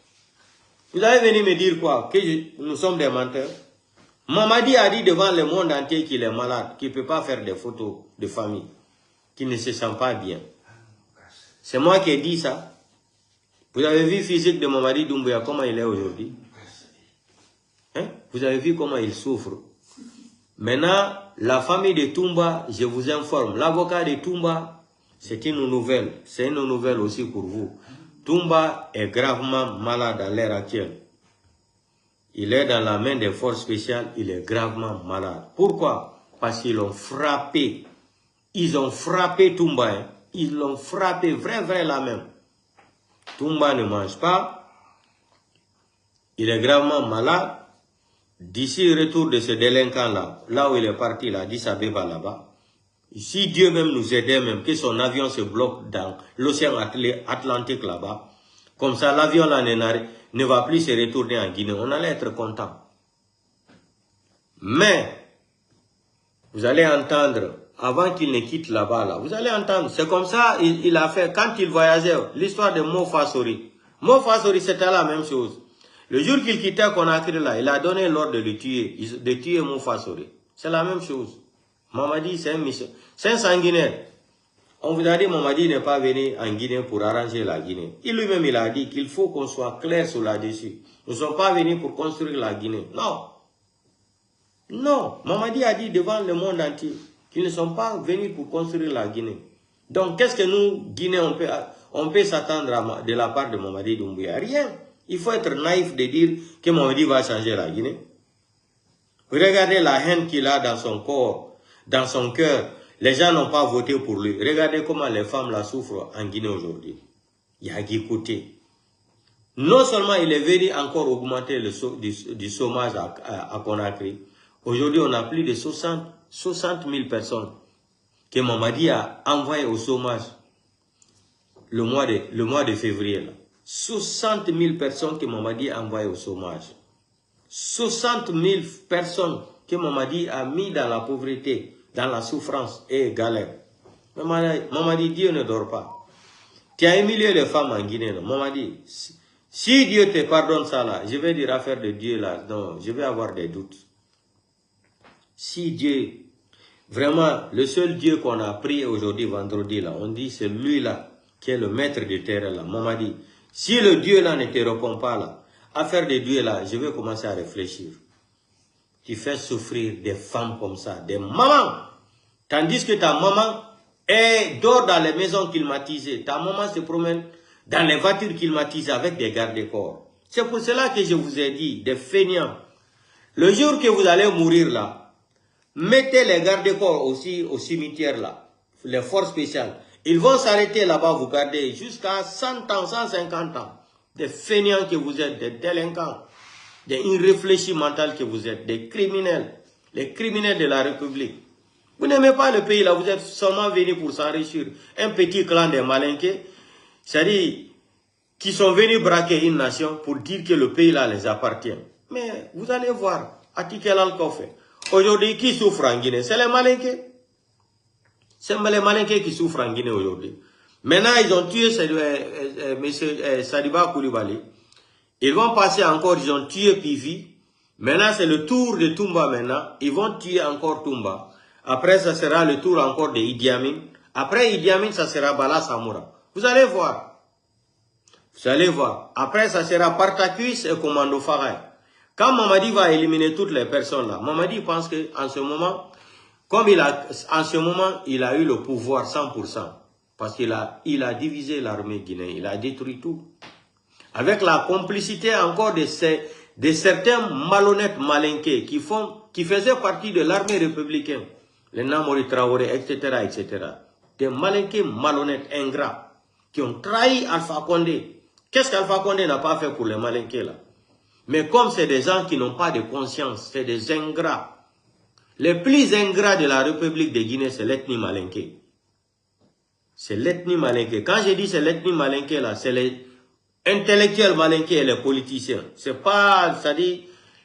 Vous allez venir me dire quoi? Que nous sommes des menteurs? Mamadi a dit devant le monde entier qu'il est malade, qu'il ne peut pas faire des photos de famille, qu'il ne se sent pas bien. C'est moi qui ai dit ça. Vous avez vu le physique de Mamadi Doumbouya, comment il est aujourd'hui? Hein? Vous avez vu comment il souffre? Maintenant, la famille de Toumba, je vous informe, l'avocat de Toumba, c'est une nouvelle. C'est une nouvelle aussi pour vous. Toumba est gravement malade à l'heure actuelle. Il est dans la main des forces spéciales, il est gravement malade. Pourquoi? Parce qu'ils l'ont frappé. Ils ont frappé Toumba. Hein. Ils l'ont frappé, vrai là même. Toumba ne mange pas. Il est gravement malade. D'ici le retour de ce délinquant-là, là où il est parti, là, Addis Abeba là-bas, si Dieu même nous aidait, même que son avion se bloque dans l'océan Atlantique là-bas, comme ça l'avion là ne va plus se retourner en Guinée, on allait être content. Mais, vous allez entendre, avant qu'il ne quitte là-bas, là, vous allez entendre, c'est comme ça il a fait, quand il voyageait, l'histoire de Mofa Sori. Mofa Sori, c'était la même chose. Le jour qu'il quittait Conakry là, il a donné l'ordre de le tuer, Mofa Sori. C'est la même chose. Mamadi, c'est un mission. C'est un sanguinaire. On vous a dit, Mamadi n'est pas venu en Guinée pour arranger la Guinée. Il lui-même, il a dit qu'il faut qu'on soit clair sur là-dessus. Nous ne sommes pas venus pour construire la Guinée. Non. Non. Mamadi a dit devant le monde entier qu'ils ne sont pas venus pour construire la Guinée. Donc, qu'est-ce que nous, Guinéens, on peut s'attendre de la part de Mamadi Doumbouya? Rien. Il faut être naïf de dire que Mamadi va changer la Guinée. Regardez la haine qu'il a dans son corps, dans son cœur. Les gens n'ont pas voté pour lui. Regardez comment les femmes la souffrent en Guinée aujourd'hui. Il y a Guy Côté. Non seulement il est venu encore augmenter du chômage à Conakry. Aujourd'hui, on a plus de 60 000 personnes que Mamadi a envoyé au chômage le mois de février. Là. 60 000 personnes que Mamadi a envoyées au chômage. 60 000 personnes que Mamadi a mis dans la pauvreté, dans la souffrance et galère. Mamadi, Dieu ne dort pas. Tu as humilié les femmes en Guinée. Non? Mamadi, si Dieu te pardonne ça là, je vais dire affaire de Dieu là, non, je vais avoir des doutes. Si Dieu, vraiment, le seul Dieu qu'on a prié aujourd'hui, vendredi là, on dit c'est lui là, qui est le maître de terre là. Mamadi, si le Dieu là ne te répond pas là, affaire de Dieu là, je vais commencer à réfléchir. Tu fais souffrir des femmes comme ça, des mamans. Tandis que ta maman dort dans les maisons climatisées. Ta maman se promène dans les voitures climatisées avec des garde-corps. C'est pour cela que je vous ai dit, des feignants. Le jour que vous allez mourir là, mettez les garde-corps aussi au cimetière là, les forces spéciales. Ils vont s'arrêter là-bas, vous garder jusqu'à 100 ans, 150 ans. Des feignants que vous êtes, des délinquants, des irréfléchis mentaux que vous êtes, des criminels, les criminels de la République. Vous n'aimez pas le pays là, vous êtes seulement venus pour s'enrichir. Un petit clan des malinqués, c'est-à-dire qui sont venus braquer une nation pour dire que le pays là les appartient. Mais vous allez voir, Atikel Al-Kofe, aujourd'hui qui souffre en Guinée, c'est les malinqués. C'est les malinqués qui souffrent en Guinée aujourd'hui. Maintenant, ils ont tué M. Sadiba Koulibaly. Ils vont passer encore, ils ont tué Pivi. Maintenant, c'est le tour de Toumba maintenant. Ils vont tuer encore Toumba. Après, ça sera le tour encore de Idi Amin. Après Idi Amin, ça sera Bala Samoura. Vous allez voir. Vous allez voir. Après, ça sera Partakus et Commando Faray. Quand Mamadi va éliminer toutes les personnes là, Mamadi pense qu'en ce moment, comme il a eu le pouvoir 100%. Parce qu'il a divisé l'armée guinéenne, il a détruit tout. Avec la complicité encore de certains malhonnêtes malinqués qui faisaient partie de l'armée républicaine. Les Namori Traoré, etc., etc. Des malinqués malhonnêtes, ingrats, qui ont trahi Alpha Condé. Qu'est-ce qu'Alpha Condé n'a pas fait pour les malinqués là? Mais comme c'est des gens qui n'ont pas de conscience, c'est des ingrats. Les plus ingrats de la République de Guinée, c'est l'ethnie malinquée. C'est l'ethnie malinquée. Quand je dis c'est l'ethnie malinquée là, c'est les intellectuels malinqués et les politiciens. C'est pas, c'est-à-dire,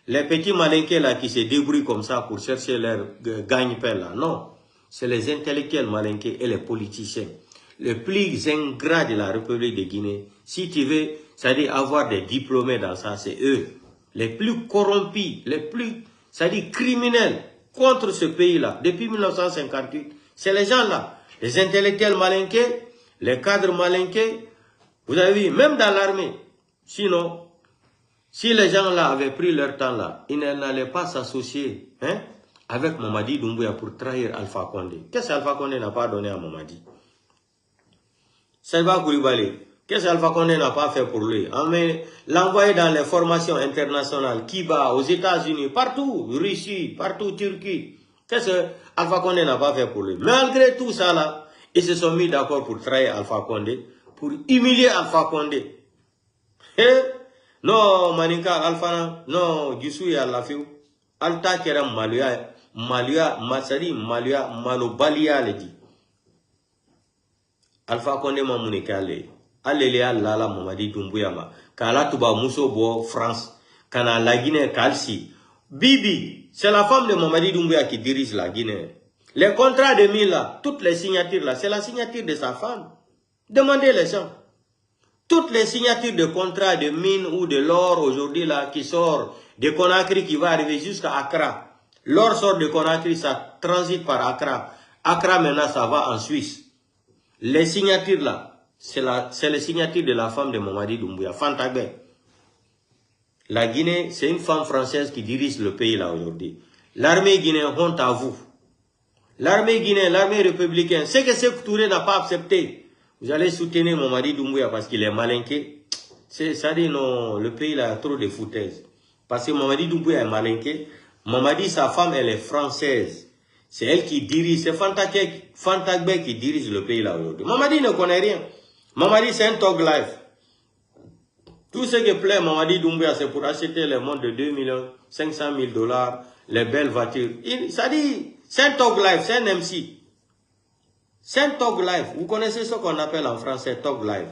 les petits malinqués là qui se débrouillent comme ça pour chercher leur gagne-pain là. Non. C'est les intellectuels malinqués et les politiciens. Les plus ingrats de la République de Guinée. Si tu veux, c'est-à-dire avoir des diplômés dans ça, c'est eux. Les plus corrompus, les plus, c'est-à-dire criminels contre ce pays-là. Depuis 1958, c'est les gens là. Les intellectuels malinqués, les cadres malinqués, vous avez vu, même dans l'armée. Sinon, si les gens là avaient pris leur temps là, ils n'allaient pas s'associer avec Mamadi Doumbouya pour trahir Alpha Condé. Qu'est-ce qu'Alpha Condé n'a pas donné à Mamadi? Sadiba Koulibaly, qu'est-ce qu'Alpha Condé n'a pas fait pour lui? L'envoyer dans les formations internationales, Kiba, aux États-Unis, partout, Russie, partout, Turquie. Qu'est-ce que Alpha Condé n'a pas fait pour lui? Malgré tout ça là, ils se sont mis d'accord pour trahir Alpha Condé, pour humilier Alpha Condé. Non, Maninka, Alpha, non, Gisou ya Lafiou, Alta Kera Maluya, Malobalia le dit. Alpha Condé Mamounikalé, Allélia Lala Mamadi Doumbouya, Kala Touba Mousso Bo, France, Kana la Guinée, Kalsi. Bibi, c'est la femme de Mamadi Doumbouya qui dirige la Guinée. Les contrats de mine là, toutes les signatures là, c'est la signature de sa femme. Demandez les gens. Toutes les signatures de contrats de mine ou de l'or aujourd'hui là, qui sort de Conakry qui va arriver jusqu'à Accra. L'or sort de Conakry, ça transite par Accra. Accra maintenant, ça va en Suisse. Les signatures là, c'est les signatures de la femme de Mamadi Doumbouya, Fantagbe. La Guinée, c'est une femme française qui dirige le pays là aujourd'hui. L'armée guinéenne, honte à vous. L'armée guinéenne, l'armée républicaine, c'est que Sékou Touré n'a pas accepté. Vous allez soutenir Mamadi Doumbouya parce qu'il est malinqué. Ça dit non, le pays là a trop de foutaises. Parce que Mamadi Doumbouya est malinqué. Mamadi, sa femme, elle est française. C'est elle qui dirige, c'est Fantagbe qui dirige le pays là aujourd'hui. Mamadi ne connaît rien. Mamadi, c'est un talk life. Tout ce qui plaît Mamadi Doumbouya, c'est pour acheter les montres de 2 500 000 $, les belles voitures. Ça dit, c'est un talk life, c'est un MC. C'est un talk live. Vous connaissez ce qu'on appelle en français talk live.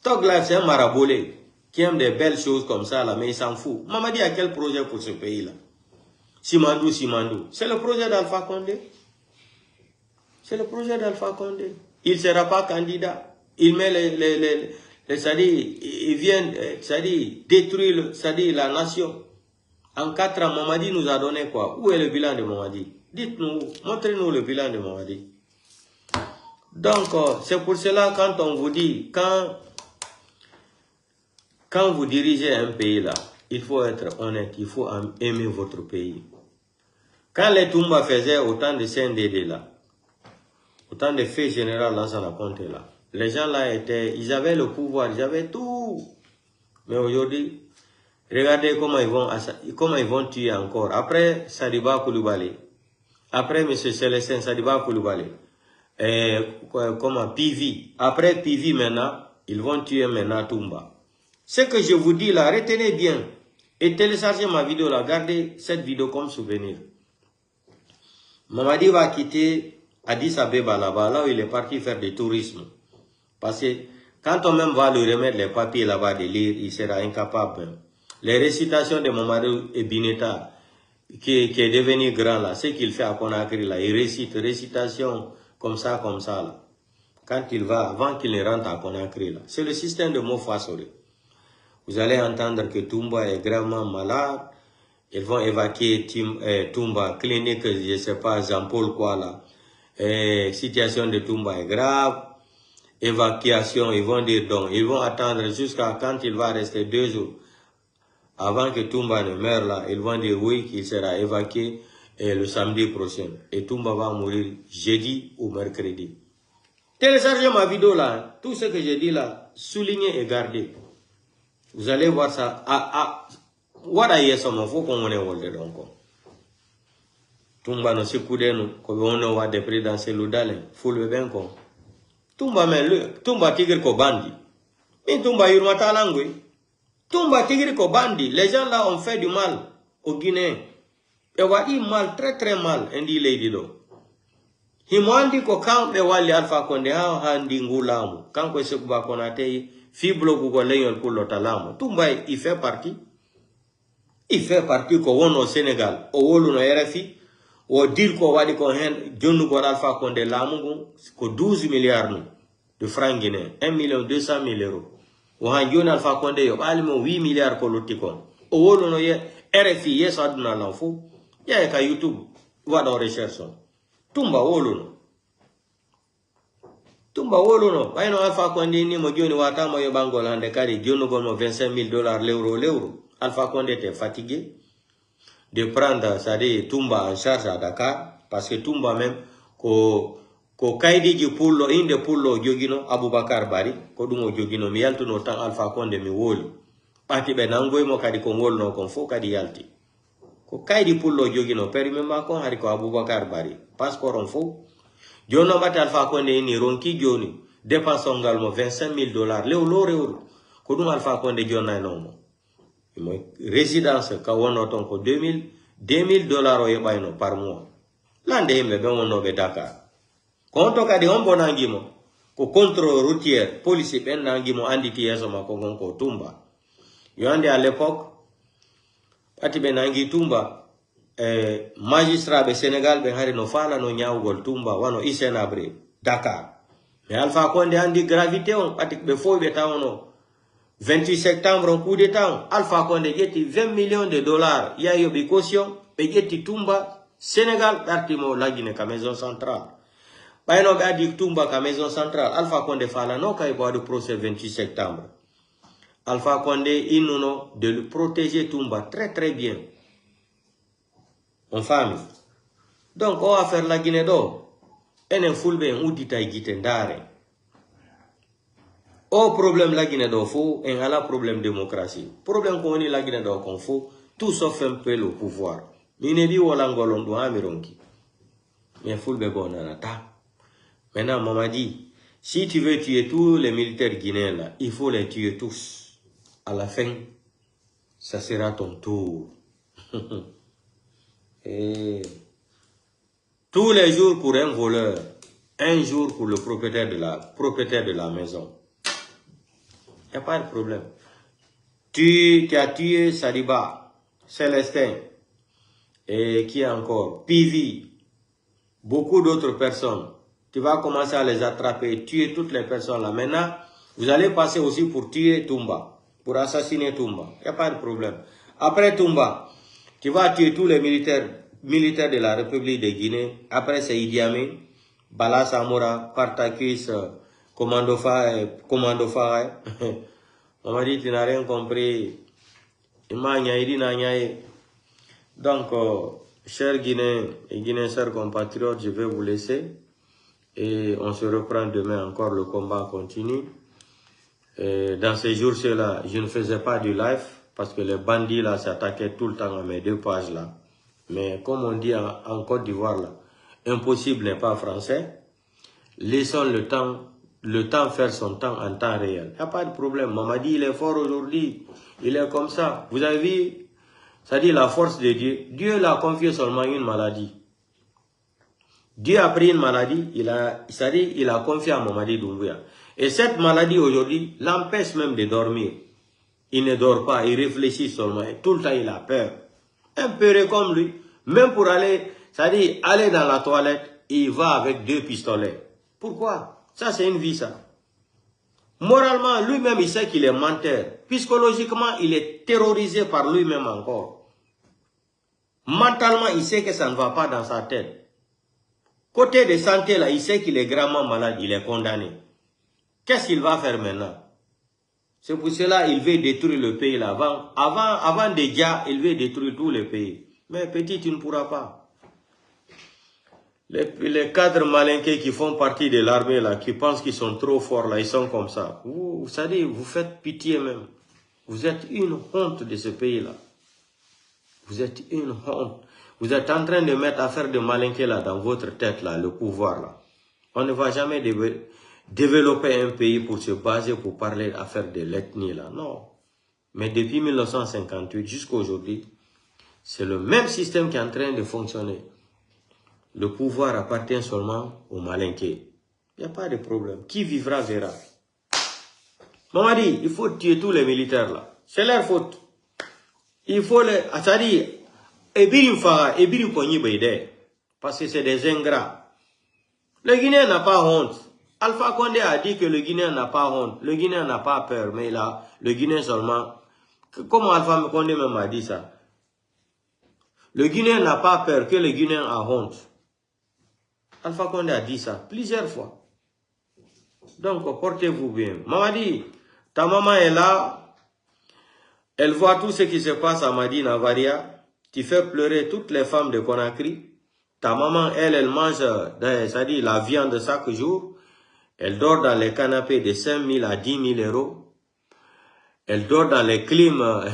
Talk live, c'est un marabolé qui aime des belles choses comme ça, là, mais il s'en fout. Mamadi a quel projet pour ce pays-là? Simandou. C'est le projet d'Alpha Condé. C'est le projet d'Alpha Condé. Il ne sera pas candidat. Il met il vient, détruire, la nation. En 4 ans, Mamadi nous a donné quoi? Où est le bilan de Mamadi? Dites-nous, montrez-nous le bilan de Mamadi. Donc, c'est pour cela, quand on vous dit, quand vous dirigez un pays là, il faut être honnête, il faut aimer votre pays. Quand les Toumba faisaient autant de CNDD là, autant de faits généraux dans la compte là, les gens là ils avaient le pouvoir, ils avaient tout. Mais aujourd'hui, regardez comment ils vont tuer encore. Après Sadiba Koulibaly, après M. Célestin Sadiba Koulibaly, PV. Après PV maintenant, ils vont tuer maintenant Toumba. Ce que je vous dis là, retenez bien et téléchargez ma vidéo là, gardez cette vidéo comme souvenir. Mamadi va quitter Addis Abeba là-bas, là où il est parti faire du tourisme. Parce que quand on même va lui remettre les papiers là-bas de lire, il sera incapable. Les récitations de Mamadou et Bineta, qui est devenu grand là, ce qu'il fait à Conakry là, il récite, récitation comme ça là. Quand il va, avant qu'il ne rentre à Conakry là. C'est le système de Mofassori. Vous allez entendre que Toumba est gravement malade. Ils vont évacuer Toumba, clinique, je ne sais pas, Jean-Paul quoi là. Situation de Toumba est grave. Évacuation, ils vont dire donc. Ils vont attendre jusqu'à quand il va rester 2 jours. Avant que Toumba ne meure là, ils vont dire oui, qu'il sera évacué le samedi prochain. Et Toumba va mourir jeudi ou mercredi. Téléchargez ma vidéo là. Tout ce que j'ai dit là, soulignez et gardez. Vous allez voir ça. Voilà, il y a ça, il faut qu'on ait volé donc. Toumba no sikudenu, ko on wa des présidentiels l'udale, faut le bien con. Toumba Toumba tigre ko bandi. Mais Toumba yurmata langwe. Toumba tigre ko bandi. Les gens là ont fait du mal aux Guinéens. Et on dit mal, très très mal, indi lady do. Himwandi ko kambe wali Alpha Condé handi ngulamu. Kanko sekuba konate fiblo ko leyon pour l'otalamu. Toumba il fait partie. Il fait partie ko wono au Sénégal. O wolu no RFI. O dire ko wadi ko hen jonnu ko Alpha Condé lamu ko 12 milliards de francs guinéens. 1 200 000 euros. O han joni Alpha Condé yo balimo 8 milliards ko lotti kon. O wolu no RFI yes aduna l'enfou. Ya ka YouTube wado recherche. Toumba wolu no. Toumba wolu no. Bayno Alpha Condé ni mo joni wata mo yo bangol hande kari jonnu ko no $25 000 l'euro. Alpha Condé était fatigué de prendre, c'est-à-dire Toumba en charge à Dakar, parce que Toumba même, ko kaidi ji pullo, inde pullo jogino Aboubakar Bari, ko dumo jogino mi yaltu no tan Alpha Condé mi woli. Pati be nangoy mo kadi ko ngol no kon fo kadi yalti. Ko kaidi pullo jogino perime ma kon hari ko Aboubakar Bari. Passeport on fo. Jono mate Alpha Condé ni ronki joni, dépense ngal mo $25 000, l'euro. Ko dum Alpha Condé jonna no mo. Résidence ka wono ton ko $2000 o yebayno par mois. Lande yimbe be wono be Dakar. Konto kadi on bonangimo ko contrôle routier police ben nangimo anditi yeso mako gonko Toumba. Yo ande à l'époque ati be nangi Toumba magistrat be Sénégal be hari no fala no nyaawgol Toumba wano Isenabre Dakar. Mais Alpha Condé andi gravité on ati be fo be tawono 28 septembre, en coup d'état, Alpha Condé jetti $20 millions. Il y a eu caution, et jetti Toumba, Sénégal, d'artimo la Guinée, ka maison centrale. Bayno be adi Toumba ka maison centrale, Alpha Condé fala no kay bois de procès 28 septembre. Alpha Condé, il nous de le protéger Toumba très très bien. En famille. Donc, on va faire la Guinée d'or. Et un fulbe, un oudita y gitendare. Au problème la Guinée d'or faux, et à la problème démocratie. Problème qu'on est la Guinée d'or qu'on faut, tout sauf un peu le pouvoir. L'inédi ou l'angolon doit amironki. Mais full bébon à ta. Maintenant, maman dit, si tu veux tuer tous les militaires guinéens là, il faut les tuer tous. À la fin, ça sera ton tour. Et tous les jours pour un voleur, un jour pour le propriétaire de la maison. Il n'y a pas de problème. Tu as tué Sadiba, Célestin, et qui encore, Pivi, beaucoup d'autres personnes. Tu vas commencer à les attraper, tuer toutes les personnes là. Maintenant, vous allez passer aussi pour tuer Toumba, pour assassiner Toumba. Il n'y a pas de problème. Après Toumba, tu vas tuer tous les militaires de la République de Guinée. Après, c'est Idi Amin, Bala Samora, Partakis, Commando Faye. On m'a dit, tu n'as rien compris. Donc, chers Guinéens et Guinéens, chers compatriotes, je vais vous laisser. Et on se reprend demain encore, le combat continue. Et dans ces jours-là, je ne faisais pas du live parce que les bandits là s'attaquaient tout le temps à mes 2 pages là. Mais comme on dit en Côte d'Ivoire là, impossible n'est pas français. Laissons le temps faire son temps en temps réel. Il n'y a pas de problème. Mamadi, il est fort aujourd'hui. Il est comme ça. Vous avez vu, ça dit la force de Dieu. Dieu l'a confié seulement une maladie. Dieu a pris une maladie, il a confié à Mamadi Doumbouya. Et cette maladie aujourd'hui l'empêche même de dormir. Il ne dort pas, il réfléchit seulement. Et tout le temps, il a peur. Un peu comme lui. Même pour aller, aller dans la toilette, il va avec 2 pistolets. Pourquoi? Ça, c'est une vie, ça. Moralement, lui-même, il sait qu'il est menteur. Psychologiquement, il est terrorisé par lui-même encore. Mentalement, il sait que ça ne va pas dans sa tête. Côté de santé, là, il sait qu'il est gravement malade, il est condamné. Qu'est-ce qu'il va faire maintenant? C'est pour cela qu'il veut détruire le pays là. Avant déjà, il veut détruire tous les pays. Mais petit, tu ne pourras pas. Les cadres malinqués qui font partie de l'armée là, qui pensent qu'ils sont trop forts là, ils sont comme ça. Vous savez, vous faites pitié même. Vous êtes une honte de ce pays là. Vous êtes une honte. Vous êtes en train de mettre à faire de malinqués là dans votre tête là, le pouvoir là. On ne va jamais développer un pays pour se baser, pour parler à faire de l'ethnie là. Non. Mais depuis 1958 jusqu'à aujourd'hui, c'est le même système qui est en train de fonctionner. Le pouvoir appartient seulement aux malinqués. Il n'y a pas de problème. Qui vivra verra. Mamadi, il faut tuer tous les militaires là. C'est leur faute. Il faut les... C'est-à-dire, parce que c'est des ingrats. Le Guinéen n'a pas honte. Alpha Condé a dit que le Guinéen n'a pas honte. Le Guinéen n'a pas peur, mais le Guinéen seulement... Comment Alpha Condé même a dit ça? Le Guinéen n'a pas peur, que le Guinéen a honte. Alpha Condé a dit ça plusieurs fois. Donc, portez-vous bien. Mamadi, ta maman est là. Elle voit tout ce qui se passe à Madi Navaria. Tu fais pleurer toutes les femmes de Conakry. Ta maman, elle mange c'est-à-dire la viande chaque jour. Elle dort dans les canapés de 5 000 à 10 000 euros. Elle dort dans les clims,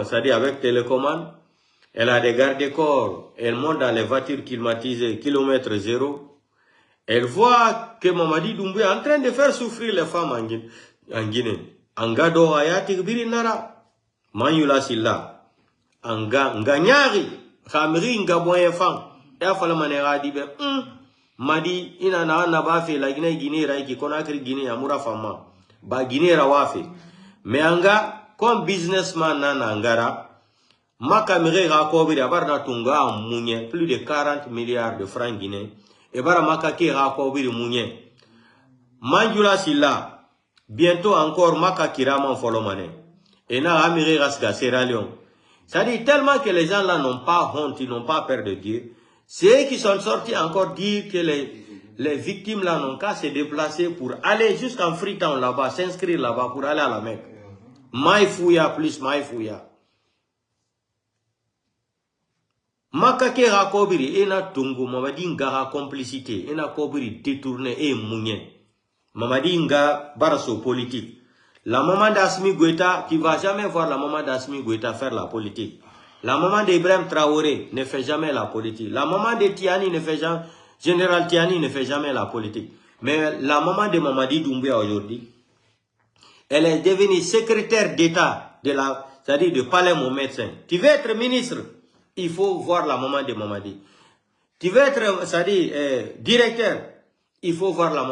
c'est-à-dire avec télécommande. Elle a des garde-corps. Elle monte dans les voitures climatisées, kilomètre zéro. Elle voit que Mamadi Doumbouya est en train de faire souffrir les femmes en Guinée. Angado ayatik birinara. Manyula silla. Nganyari. Khamri ngaboye fang. Ya fala manera di be. Madi ina na bafe la Guinée raiki Conakry Guinée amura fama. Ba Guinée rawafe. Mais anga comme businessman na angara. Maka mire rakobiri abarna tunga mounye plus de 40 milliards de francs guinéens. Et bara maka ki rakobiri mounye. Manjula silla. Bientôt encore maka kiraman folomane. Et na amire rasga Sierra Leone. Ça dit tellement que les gens là n'ont pas honte, ils n'ont pas peur de Dieu. C'est eux qui sont sortis encore dire que les victimes là n'ont qu'à se déplacer pour aller jusqu'en Freetown là-bas, s'inscrire là-bas pour aller à la Mecque. Maïfouya plus Maïfouya. Makake rakobiri ena tungu Mamadi nga complicité ena kobiri détourné et mounien. Mamadi nga baraso politique. La maman d'Asmi Goïta, tu ne vas jamais voir la maman d'Asmi Goïta faire la politique. La maman d'Ibrahim Traoré ne fait jamais la politique. La maman de Tiani ne fait jamais, Général Tiani ne fait jamais la politique. Mais la maman de Mamadi Doumbouya aujourd'hui, elle est devenue secrétaire d'État c'est-à-dire de palais mon médecin. Tu veux être ministre, il faut voir la maman de Mamadi. Tu veux être, c'est-à-dire directeur, il faut voir la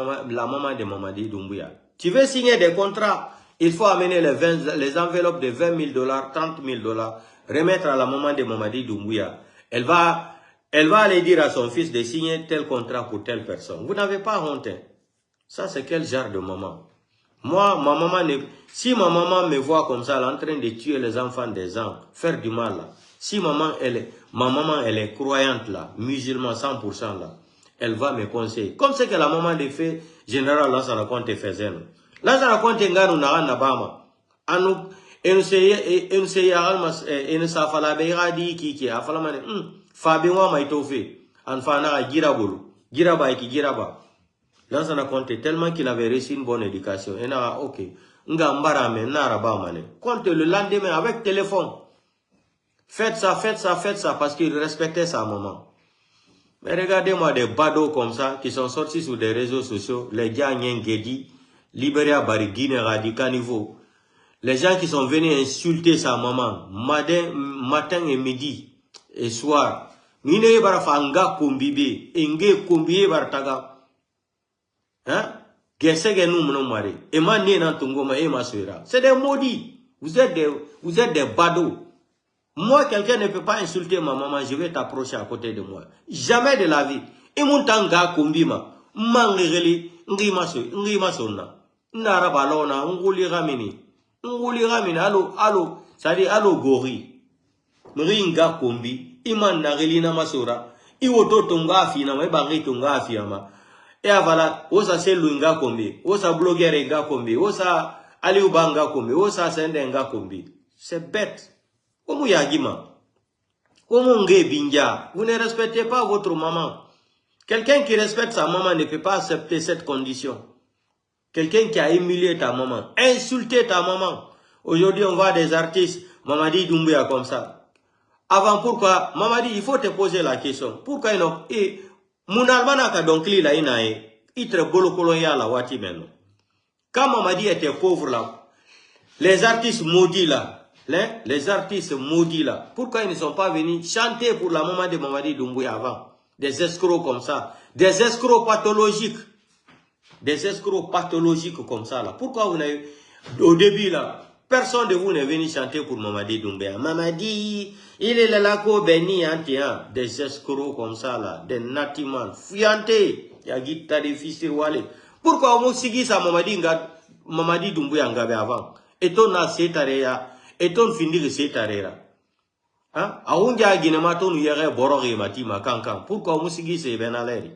maman de Mamadi Doumbouya. Tu veux signer des contrats, il faut amener les enveloppes de 20 000 $, 30 000 $, remettre à la maman de Mamadi Doumbouya. Elle va aller dire à son fils de signer tel contrat pour telle personne. Vous n'avez pas honte. Ça, c'est quel genre de maman? Moi, ma maman, si ma maman me voit comme ça, elle est en train de tuer les enfants des gens, faire du mal là. Si ma maman, elle est croyante là, musulmane 100% là, elle va me conseiller. Comme c'est que la maman de fait, général Lansana Conte faisait. Lansana Conte nganu na nabama. Anu, enu safala beira di kiki, afala mane, fabiwa maitofe, anfana girabulu, giraba iki giraba. Lansana Conte, tellement qu'il avait reçu une bonne éducation. Et là, ok. Nga mbarame, naraba mane. Conte le lendemain avec téléphone. Faites ça, parce qu'il respectait sa maman. Mais regardez-moi des badauds comme ça, qui sont sortis sur des réseaux sociaux, les gens Nyengedi, Libéria Barigine, Radicanivo. Les gens qui sont venus insulter sa maman, matin et midi, et soir. Mine barafanga kumbibe, enge kumbiye barataga. Hein? C'est des maudits. Vous êtes des badauds. Moi, quelqu'un ne peut pas insulter ma maman, je vais t'approcher à côté de moi. Jamais de la vie. Et mon tanga kumbima, mangeli, ngima sonna. Narabalona, nguli ramini, allo, ça dit allo gori. Ringa kumbi, iman nareli na masura, iwoto tonga fina, bangi tonga fiama. Et voilà, osa seluinga kombi, osa blogueur kombi, osa aliubanga kombi, osa sendenga kombi. C'est bête. Comment yagima? Comment binja? Vous ne respectez pas votre maman. Quelqu'un qui respecte sa maman ne peut pas accepter cette condition. Quelqu'un qui a humilié ta maman, insulté ta maman. Aujourd'hui, on voit des artistes, Mamadi Doumbouya comme ça. Avant, pourquoi? Mamadi, il faut te poser la question. Pourquoi il a... Mon almana ka donc la inae, itre bolo koloya la wati meno. Quand Mamadi était pauvre là, les artistes maudits là, pourquoi ils ne sont pas venus chanter pour la maman de Mamadi Doumbouya avant? Des escrocs comme ça, des escrocs pathologiques comme ça là. Pourquoi vous n'avez, au début là, personne de vous n'est venu chanter pour Mamadi Doumbouya. Mamadi, il est là, béni, des escrocs comme ça là, des natimans, fuyanté, yagita des fils wale. Pourquoi on sigi sa Mamadi Doumbouya ngabe avant? Et on a cette area, et on finit cette area. Hein? Aounja ginematon yere borori matima kankan. Pourquoi on sigi se benaleri?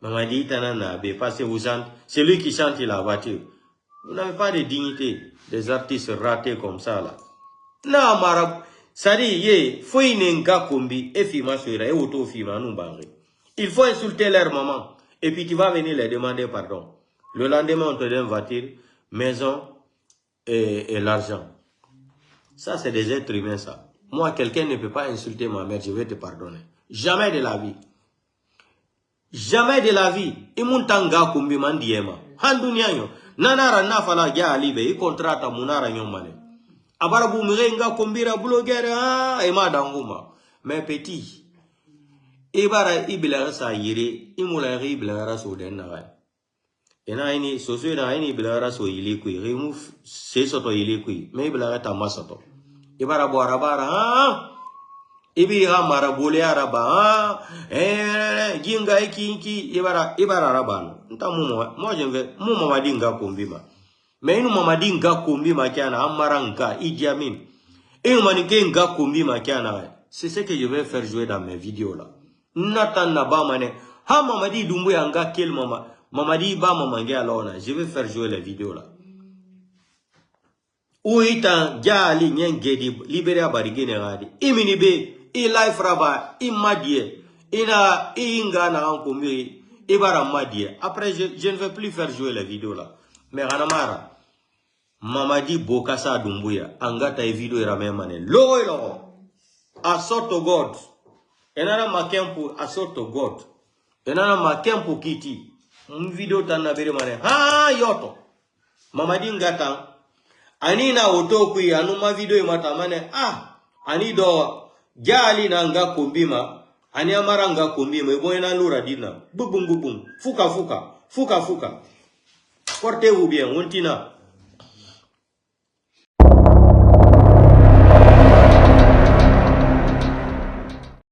Mamadi tanana be parce que vous chantez, c'est lui qui chante la voiture. Vous n'avez pas de dignité, des artistes ratés comme ça là. Non, marab. Il faut insulter leur maman. Et puis tu vas venir les demander pardon. Le lendemain, on te donne voiture, maison et l'argent. Ça, c'est des êtres humains, ça. Moi, quelqu'un ne peut pas insulter ma mère, je vais te pardonner. Jamais de la vie. Jamais de la vie. Imuntanga kumbi mandiema. Handunya yo. Nanara nafala ya alibe. I contrata munara nyomane. Abarabu mrenga kombira blogueur ema danguma. Mais petit. Ibara ibila sa yire. Imula ibila so denna. Ena ini soso na ini ibila so ilikui. Remove se soto ilikui. Me ibila ta masoto. Ibara bo arabara ibira marabule araba ginga ikinki ibara arabano. Nta moi je vais Mamadi nga kombima. Mais nous Mamadi nga kombima kiana amaranga idiamin. Et manike nga kombima kiana. C'est ce que je vais faire jouer dans mes vidéos là. Nathan Nabamane. Ha Mamadi Doumbouya nga quel mama. Mamadi ba mamange alona. Je vais faire jouer les vidéos là. Ou itan jali nyengedi Libéria Barigine radi. Iminibe. I life raba. Imadie. Ina inga na ankomi. Ibara madie. Après je ne vais plus faire jouer les vidéos là. Mais Ranamara. Mamadi Bokassa Doumbouya. Angata e vidéo iramemane. Logo logo. Assort to God. Enana makempu assort to God. Enana makempu kiti. Video tanabere mane. Ha yoto. Mamadi ngata. Anina otokui anuma video imatamane. Anido jali na nga kombima. Ani amaranga kombi me boyna lura dina. Bubum bubum. Fuka fuka. Fuka fuka. Portez-vous bien, Wontina.